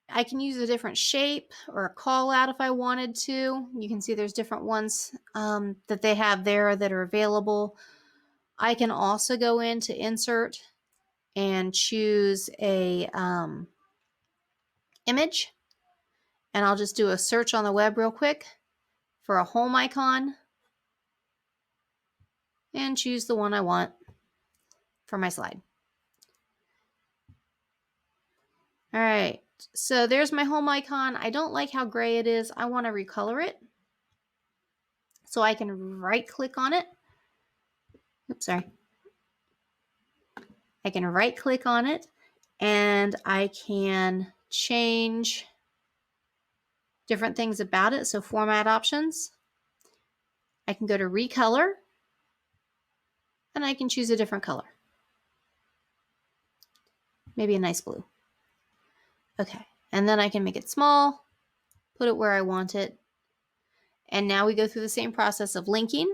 I can use a different shape or a call out if I wanted to. You can see there's different ones that they have there that are available. I can also go into Insert and choose a image. And I'll just do a search on the web real quick for a home icon and choose the one I want for my slide. All right, so there's my home icon. I don't like how gray it is. I want to recolor it. So I can right click on it. Oops, sorry. I can right click on it and I can change different things about it. So format options. I can go to recolor and I can choose a different color. Maybe a nice blue. Okay, and then I can make it small, put it where I want it. And now we go through the same process of linking.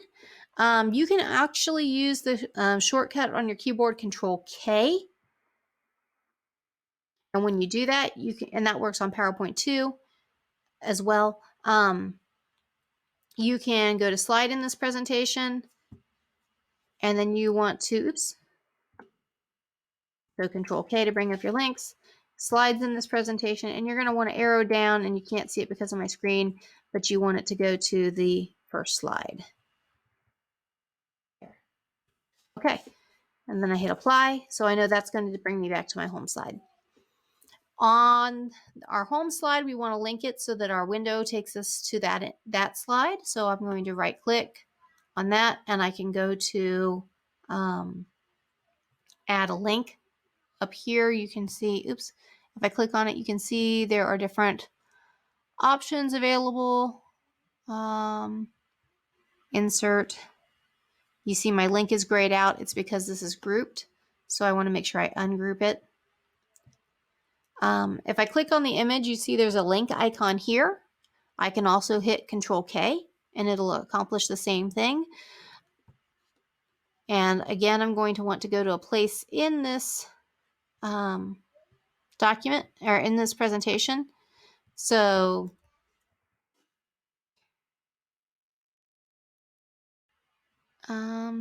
You can actually use the shortcut on your keyboard, Control K. And when you do that, you can, and that works on PowerPoint too, as well. You can go to slide in this presentation, and then you want to, so Control K to bring up your links, slides in this presentation, and you're going to want to arrow down, and you can't see it because of my screen, but you want it to go to the first slide. Okay, and then I hit apply, so I know that's going to bring me back to my home slide. On our home slide, we want to link it so that our window takes us to that slide. So I'm going to right click on that, and I can go to add a link. Up here you can see, if I click on it, you can see there are different options available. Insert. You see my link is grayed out. It's because this is grouped. So I want to make sure I ungroup it. If I click on the image, you see there's a link icon here. I can also hit Control K and it'll accomplish the same thing. And again, I'm going to want to go to a place in this document or in this presentation. So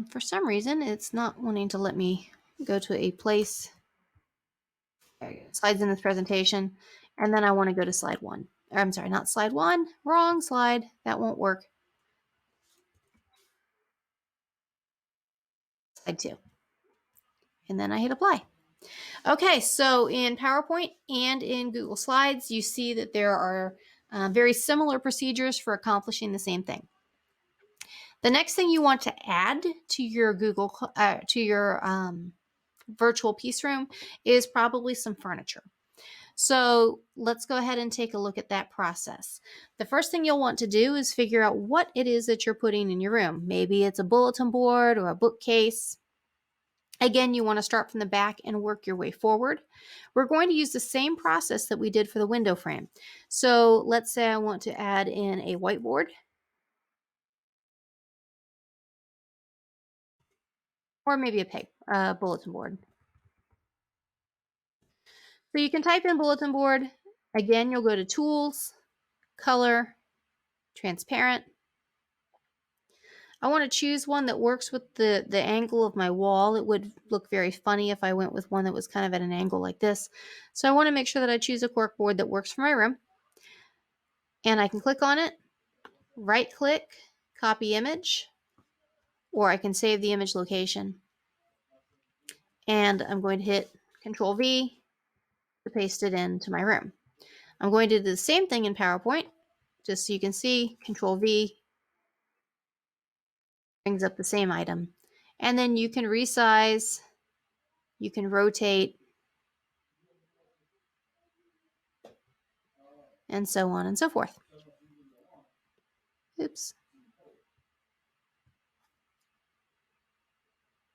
for some reason, it's not wanting to let me go to a place. Slides in this presentation, and then I want to go to slide 1. Or, I'm sorry, not slide 1, wrong slide. That won't work. Slide 2. And then I hit apply. Okay, so in PowerPoint and in Google Slides, you see that there are very similar procedures for accomplishing the same thing. The next thing you want to add to your virtual piece room is probably some furniture. So let's go ahead and take a look at that process. The first thing you'll want to do is figure out what it is that you're putting in your room. Maybe it's a bulletin board or a bookcase. Again, you want to start from the back and work your way forward. We're going to use the same process that we did for the window frame. So let's say I want to add in a whiteboard. Or maybe a bulletin board. So you can type in bulletin board. Again, you'll go to Tools, Color, Transparent. I want to choose one that works with the angle of my wall. It would look very funny if I went with one that was kind of at an angle like this. So I want to make sure that I choose a corkboard that works for my room. And I can click on it, right click, copy image, or I can save the image location. And I'm going to hit Control V to paste it into my room. I'm going to do the same thing in PowerPoint, just so you can see. Control V brings up the same item. And then you can resize, you can rotate, and so on and so forth. Oops.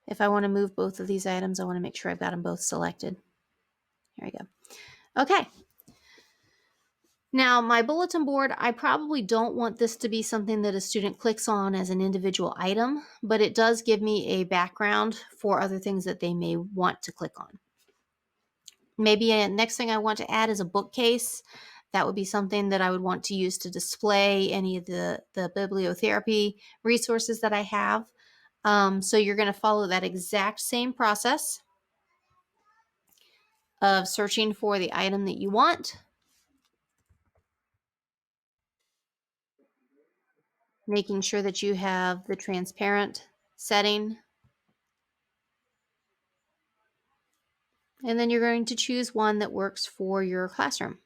If I want to move both of these items, I want to make sure I've got them both selected. There we go. Okay. Now, my bulletin board, I probably don't want this to be something that a student clicks on as an individual item, but it does give me a background for other things that they may want to click on. Maybe a next thing I want to add is a bookcase. That would be something that I would want to use to display any of the bibliotherapy resources that I have. So you're going to follow that exact same process of searching for the item that you want, making sure that you have the transparent setting, and then you're going to choose one that works for your classroom.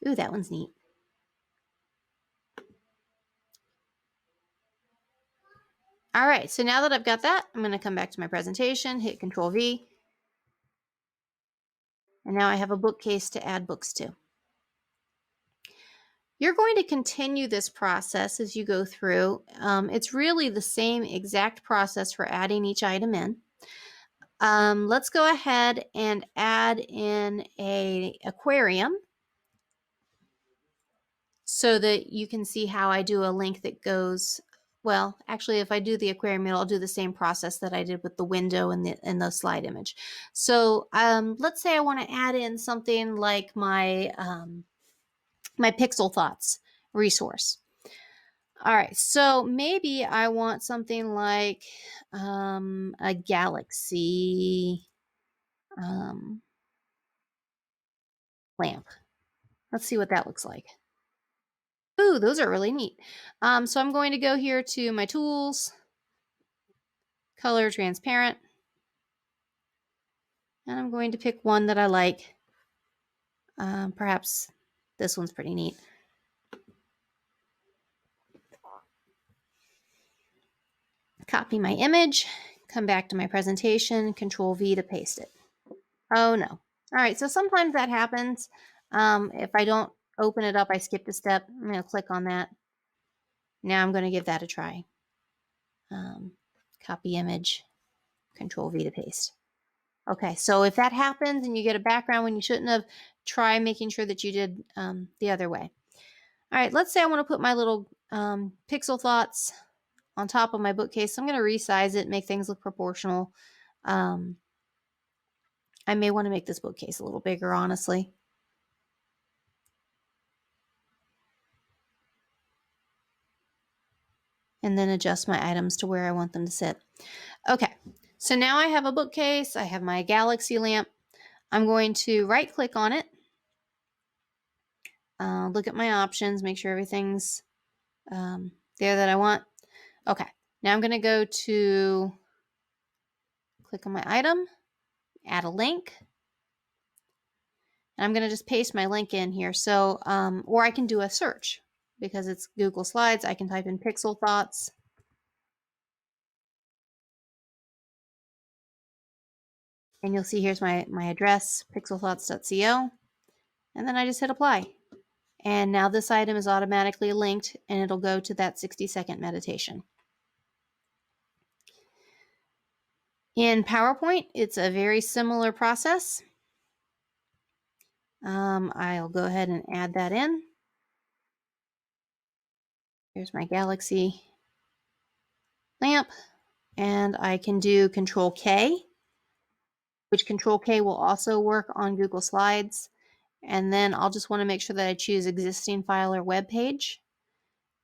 Ooh, that one's neat. All right, so now that I've got that, I'm going to come back to my presentation, hit Control V, and now I have a bookcase to add books to. You're going to continue this process as you go through. It's really the same exact process for adding each item in. Let's go ahead and add in an aquarium so that you can see how I do a link that goes, well, actually, if I do the aquarium, I'll do the same process that I did with the window and the slide image. So let's say I want to add in something like my Pixel Thoughts resource. All right, so maybe I want something like a galaxy lamp. Let's see what that looks like. Ooh, those are really neat. So I'm going to go here to my tools, color transparent, and I'm going to pick one that I like. Perhaps this one's pretty neat. Copy my image, come back to my presentation, Control V to paste it. Oh no. All right, so sometimes that happens. If I don't open it up, I skipped a step. I'm going to click on that. Now I'm going to give that a try. Copy image, Control V to paste. Okay, so if that happens and you get a background when you shouldn't have, try making sure that you did the other way. All right, let's say I want to put my little Pixel Thoughts on top of my bookcase. So I'm going to resize it, make things look proportional. I may want to make this bookcase a little bigger, honestly. And then adjust my items to where I want them to sit. Okay, so now I have a bookcase. I have my galaxy lamp. I'm going to right click on it. Look at my options, make sure everything's there that I want. Okay, now I'm going to go to click on my item, add a link. And I'm going to just paste my link in here. So, or I can do a search because it's Google Slides. I can type in Pixel Thoughts. And you'll see here's my address, pixelthoughts.co. And then I just hit apply. And now this item is automatically linked and it'll go to that 60-second meditation. In PowerPoint, it's a very similar process. I'll go ahead and add that in. Here's my Galaxy lamp. And I can do Control K, which Control K will also work on Google Slides. And then I'll just want to make sure that I choose existing file or web page.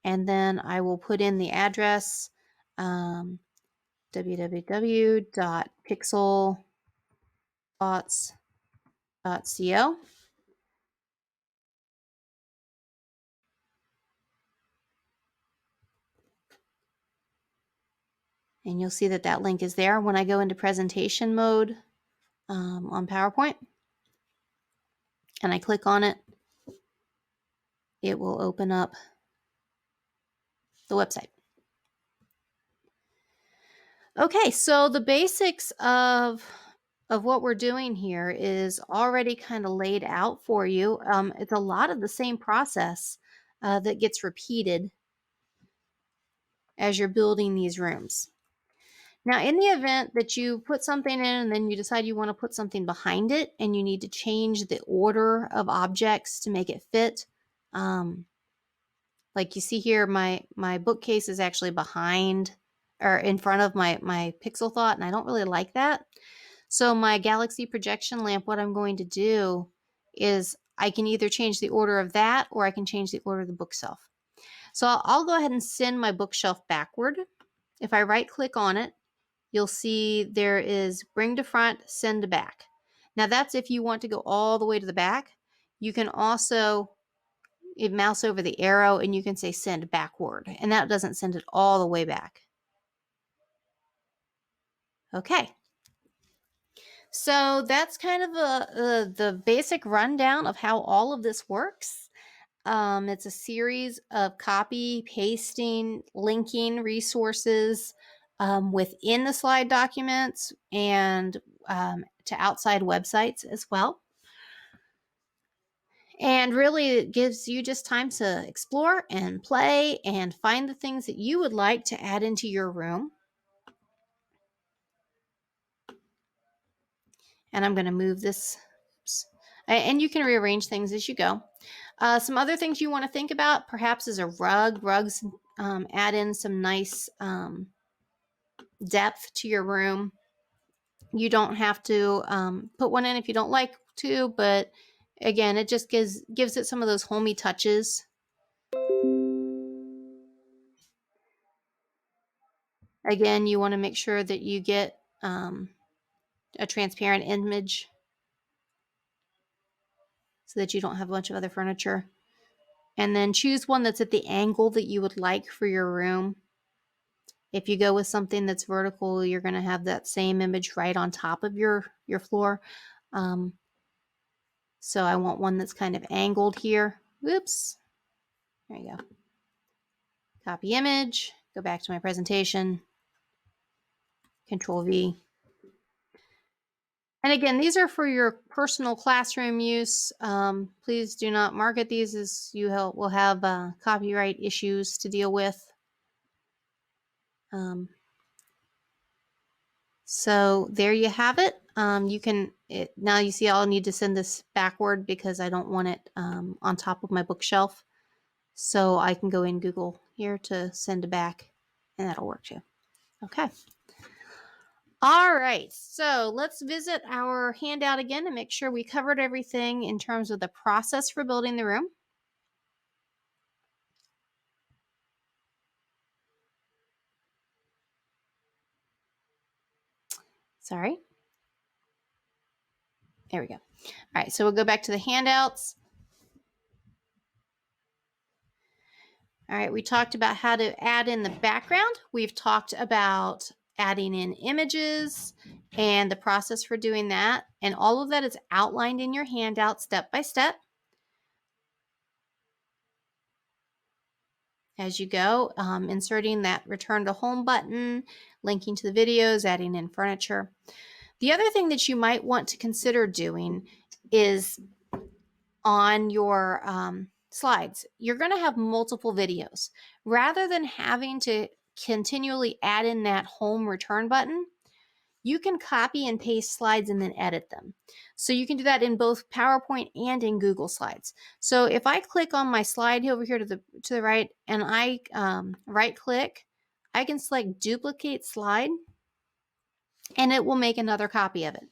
And then I will put in the address, www.pixelthoughts.co. And you'll see that that link is there. When I go into presentation mode on PowerPoint and I click on it, it will open up the website. Okay, so the basics of what we're doing here is already kind of laid out for you. It's a lot of the same process that gets repeated as you're building these rooms. Now, in the event that you put something in and then you decide you want to put something behind it and you need to change the order of objects to make it fit, like you see here, my bookcase is actually behind or in front of my Pixel Thought, and I don't really like that. So my Galaxy projection lamp, what I'm going to do is I can either change the order of that or I can change the order of the bookshelf. So I'll go ahead and send my bookshelf backward. If I right click on it, you'll see there is bring to front, send to back. Now that's if you want to go all the way to the back. You can also mouse over the arrow and you can say send backward, and that doesn't send it all the way back. Okay. So that's kind of the basic rundown of how all of this works. It's a series of copy, pasting, linking resources within the slide documents and to outside websites as well. And really, it gives you just time to explore and play and find the things that you would like to add into your room. And I'm going to move this. Oops. And you can rearrange things as you go. Some other things you want to think about perhaps is a rug. Rugs add in some nice depth to your room. You don't have to put one in if you don't like to, but again, it just gives it some of those homey touches. Again, you want to make sure that you get a transparent image so that you don't have a bunch of other furniture. And then choose one that's at the angle that you would like for your room. If you go with something that's vertical, you're going to have that same image right on top of your floor. So I want one that's kind of angled here. Whoops. There you go. Copy image. Go back to my presentation. Control V. And again, these are for your personal classroom use. Please do not market these, as you will have copyright issues to deal with. So there you have it. Now you see I'll need to send this backward because I don't want it on top of my bookshelf. So I can go in Google here to send it back, and that'll work too. Okay. All right, so let's visit our handout again and make sure we covered everything in terms of the process for building the room. Sorry. There we go. All right, so we'll go back to the handouts. All right, we talked about how to add in the background. We've talked about adding in images and the process for doing that. And all of that is outlined in your handout step by step as you go, inserting that return to home button, linking to the videos, adding in furniture. The other thing that you might want to consider doing is on your slides, you're going to have multiple videos. Rather than having to continually add in that home return button, you can copy and paste slides and then edit them. So you can do that in both PowerPoint and in Google Slides. So if I click on my slide over here to the right and I right click, I can select duplicate slide and it will make another copy of it.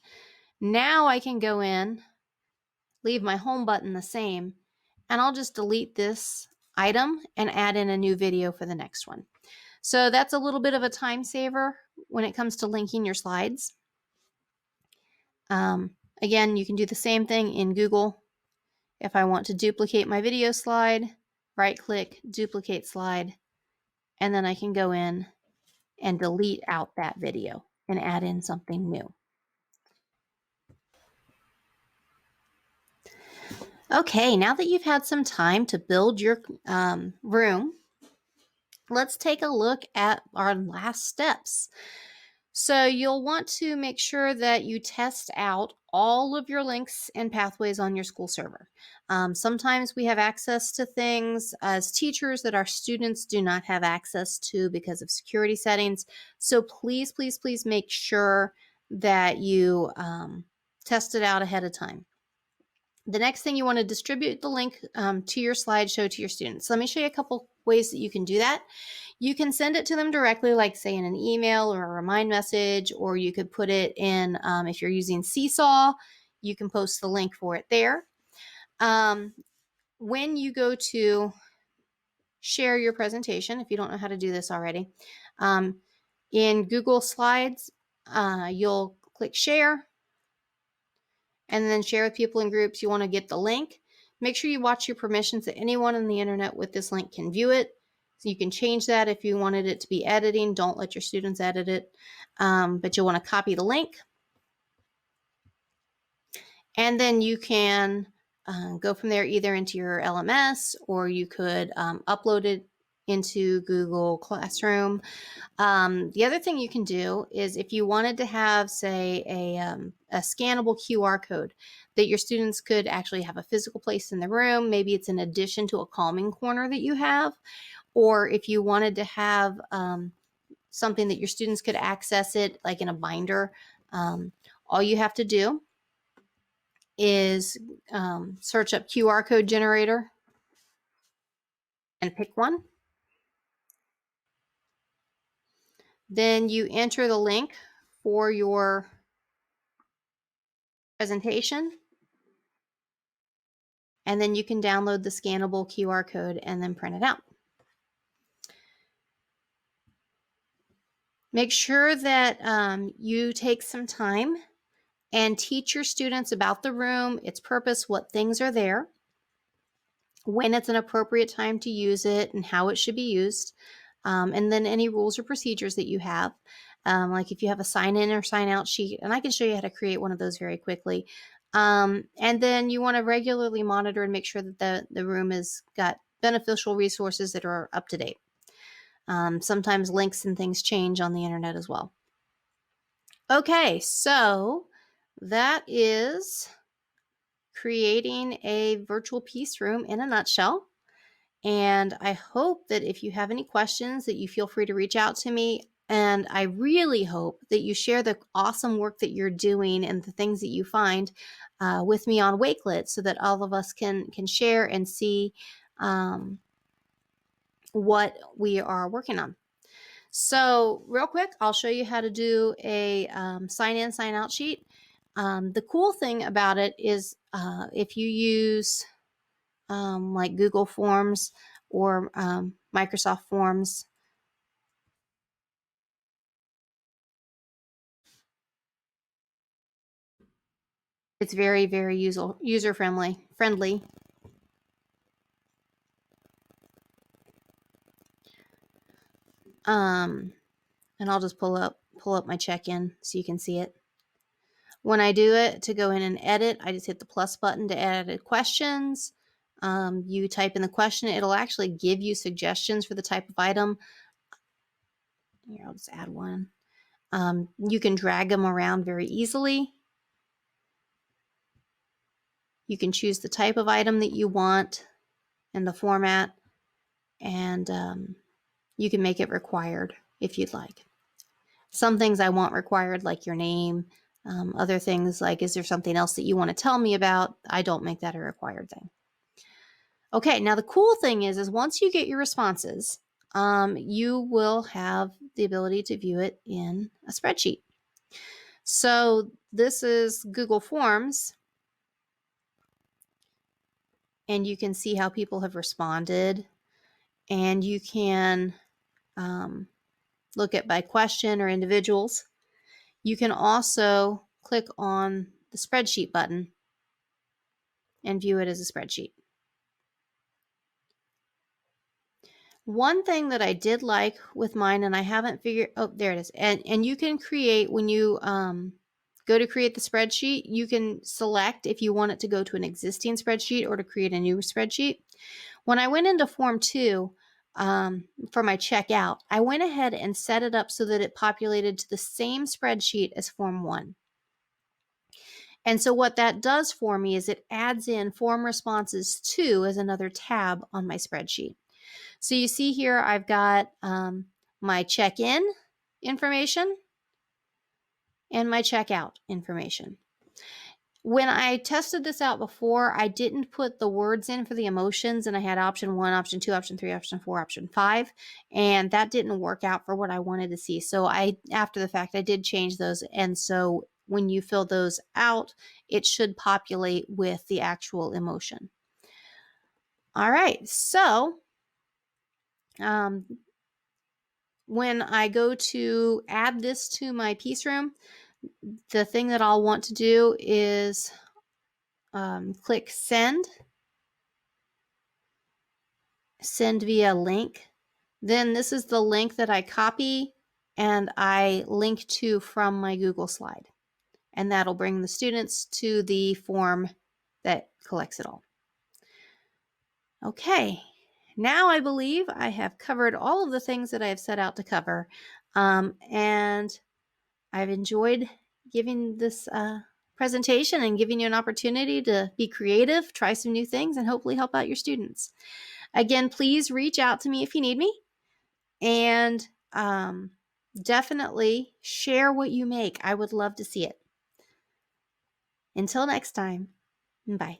Now I can go in, leave my home button the same, and I'll just delete this item and add in a new video for the next one. So that's a little bit of a time saver when it comes to linking your slides. Again, you can do the same thing in Google. If I want to duplicate my video slide, right click, duplicate slide, and then I can go in and delete out that video and add in something new. Okay, now that you've had some time to build your room, let's take a look at our last steps. So you'll want to make sure that you test out all of your links and pathways on your school server. Sometimes we have access to things as teachers that our students do not have access to because of security settings. So please, please, please make sure that you test it out ahead of time. The next thing, you want to distribute the link to your slideshow to your students. So let me show you a couple ways that you can do that. You can send it to them directly, like say in an email or a remind message, or you could put it in, if you're using Seesaw, you can post the link for it there. When you go to share your presentation, if you don't know how to do this already, in Google Slides, you'll click share and then share with people in groups. You want to get the link. Make sure you watch your permissions that anyone on the internet with this link can view it. So you can change that if you wanted it to be editing. Don't let your students edit it. But you'll want to copy the link. And then you can go from there either into your LMS, or you could upload it into Google Classroom. The other thing you can do is if you wanted to have, say, a scannable QR code that your students could actually have a physical place in the room, maybe it's in addition to a calming corner that you have, or if you wanted to have something that your students could access it like in a binder, all you have to do is search up QR code generator and pick one. Then you enter the link for your presentation, and then you can download the scannable QR code and then print it out. Make sure that you take some time and teach your students about the room, its purpose, what things are there, when it's an appropriate time to use it, and how it should be used, and then any rules or procedures that you have. Like if you have a sign in or sign out sheet, and I can show you how to create one of those very quickly. And then you want to regularly monitor and make sure that the room has got beneficial resources that are up to date. Sometimes links and things change on the internet as well. Okay, so that is creating a virtual peace room in a nutshell. And I hope that if you have any questions that you feel free to reach out to me. And I really hope that you share the awesome work that you're doing and the things that you find with me on Wakelet, so that all of us can share and see what we are working on. So real quick, I'll show you how to do a sign in, sign out sheet. The cool thing about it is if you use like Google Forms or Microsoft Forms, it's very, very user friendly. And I'll just pull up my check-in so you can see it. When I do it, to go in and edit, I just hit the plus button to edit questions. You type in the question, it'll actually give you suggestions for the type of item. Here, I'll just add one. You can drag them around very easily. You can choose the type of item that you want and the format, and you can make it required if you'd like. Some things I want required, like your name. Other things like, is there something else that you want to tell me about? I don't make that a required thing. Okay, now the cool thing is once you get your responses, you will have the ability to view it in a spreadsheet. So this is Google Forms, and you can see how people have responded, and you can look at by question or individuals. You can also click on the spreadsheet button and view it as a spreadsheet. One thing that I did like with mine, and I haven't figured, oh, there it is. And you can create, when you go to create the spreadsheet, you can select if you want it to go to an existing spreadsheet or to create a new spreadsheet. When I went into Form 2 for my checkout, I went ahead and set it up so that it populated to the same spreadsheet as Form 1. And so what that does for me is it adds in Form Responses 2 as another tab on my spreadsheet. So you see here, I've got my check-in information and my checkout information. When I tested this out before, I didn't put the words in for the emotions, and I had option 1, option 2, option 3, option 4, option 5, and that didn't work out for what I wanted to see. So after the fact, I did change those, and so when you fill those out, it should populate with the actual emotion. All right, so when I go to add this to my piece room, the thing that I'll want to do is click send via link. Then this is the link that I copy and I link to from my Google slide. And that'll bring the students to the form that collects it all. Okay, now I believe I have covered all of the things that I have set out to cover. And I've enjoyed giving this presentation and giving you an opportunity to be creative, try some new things, and hopefully help out your students. Again, please reach out to me if you need me, and definitely share what you make. I would love to see it. Until next time, bye.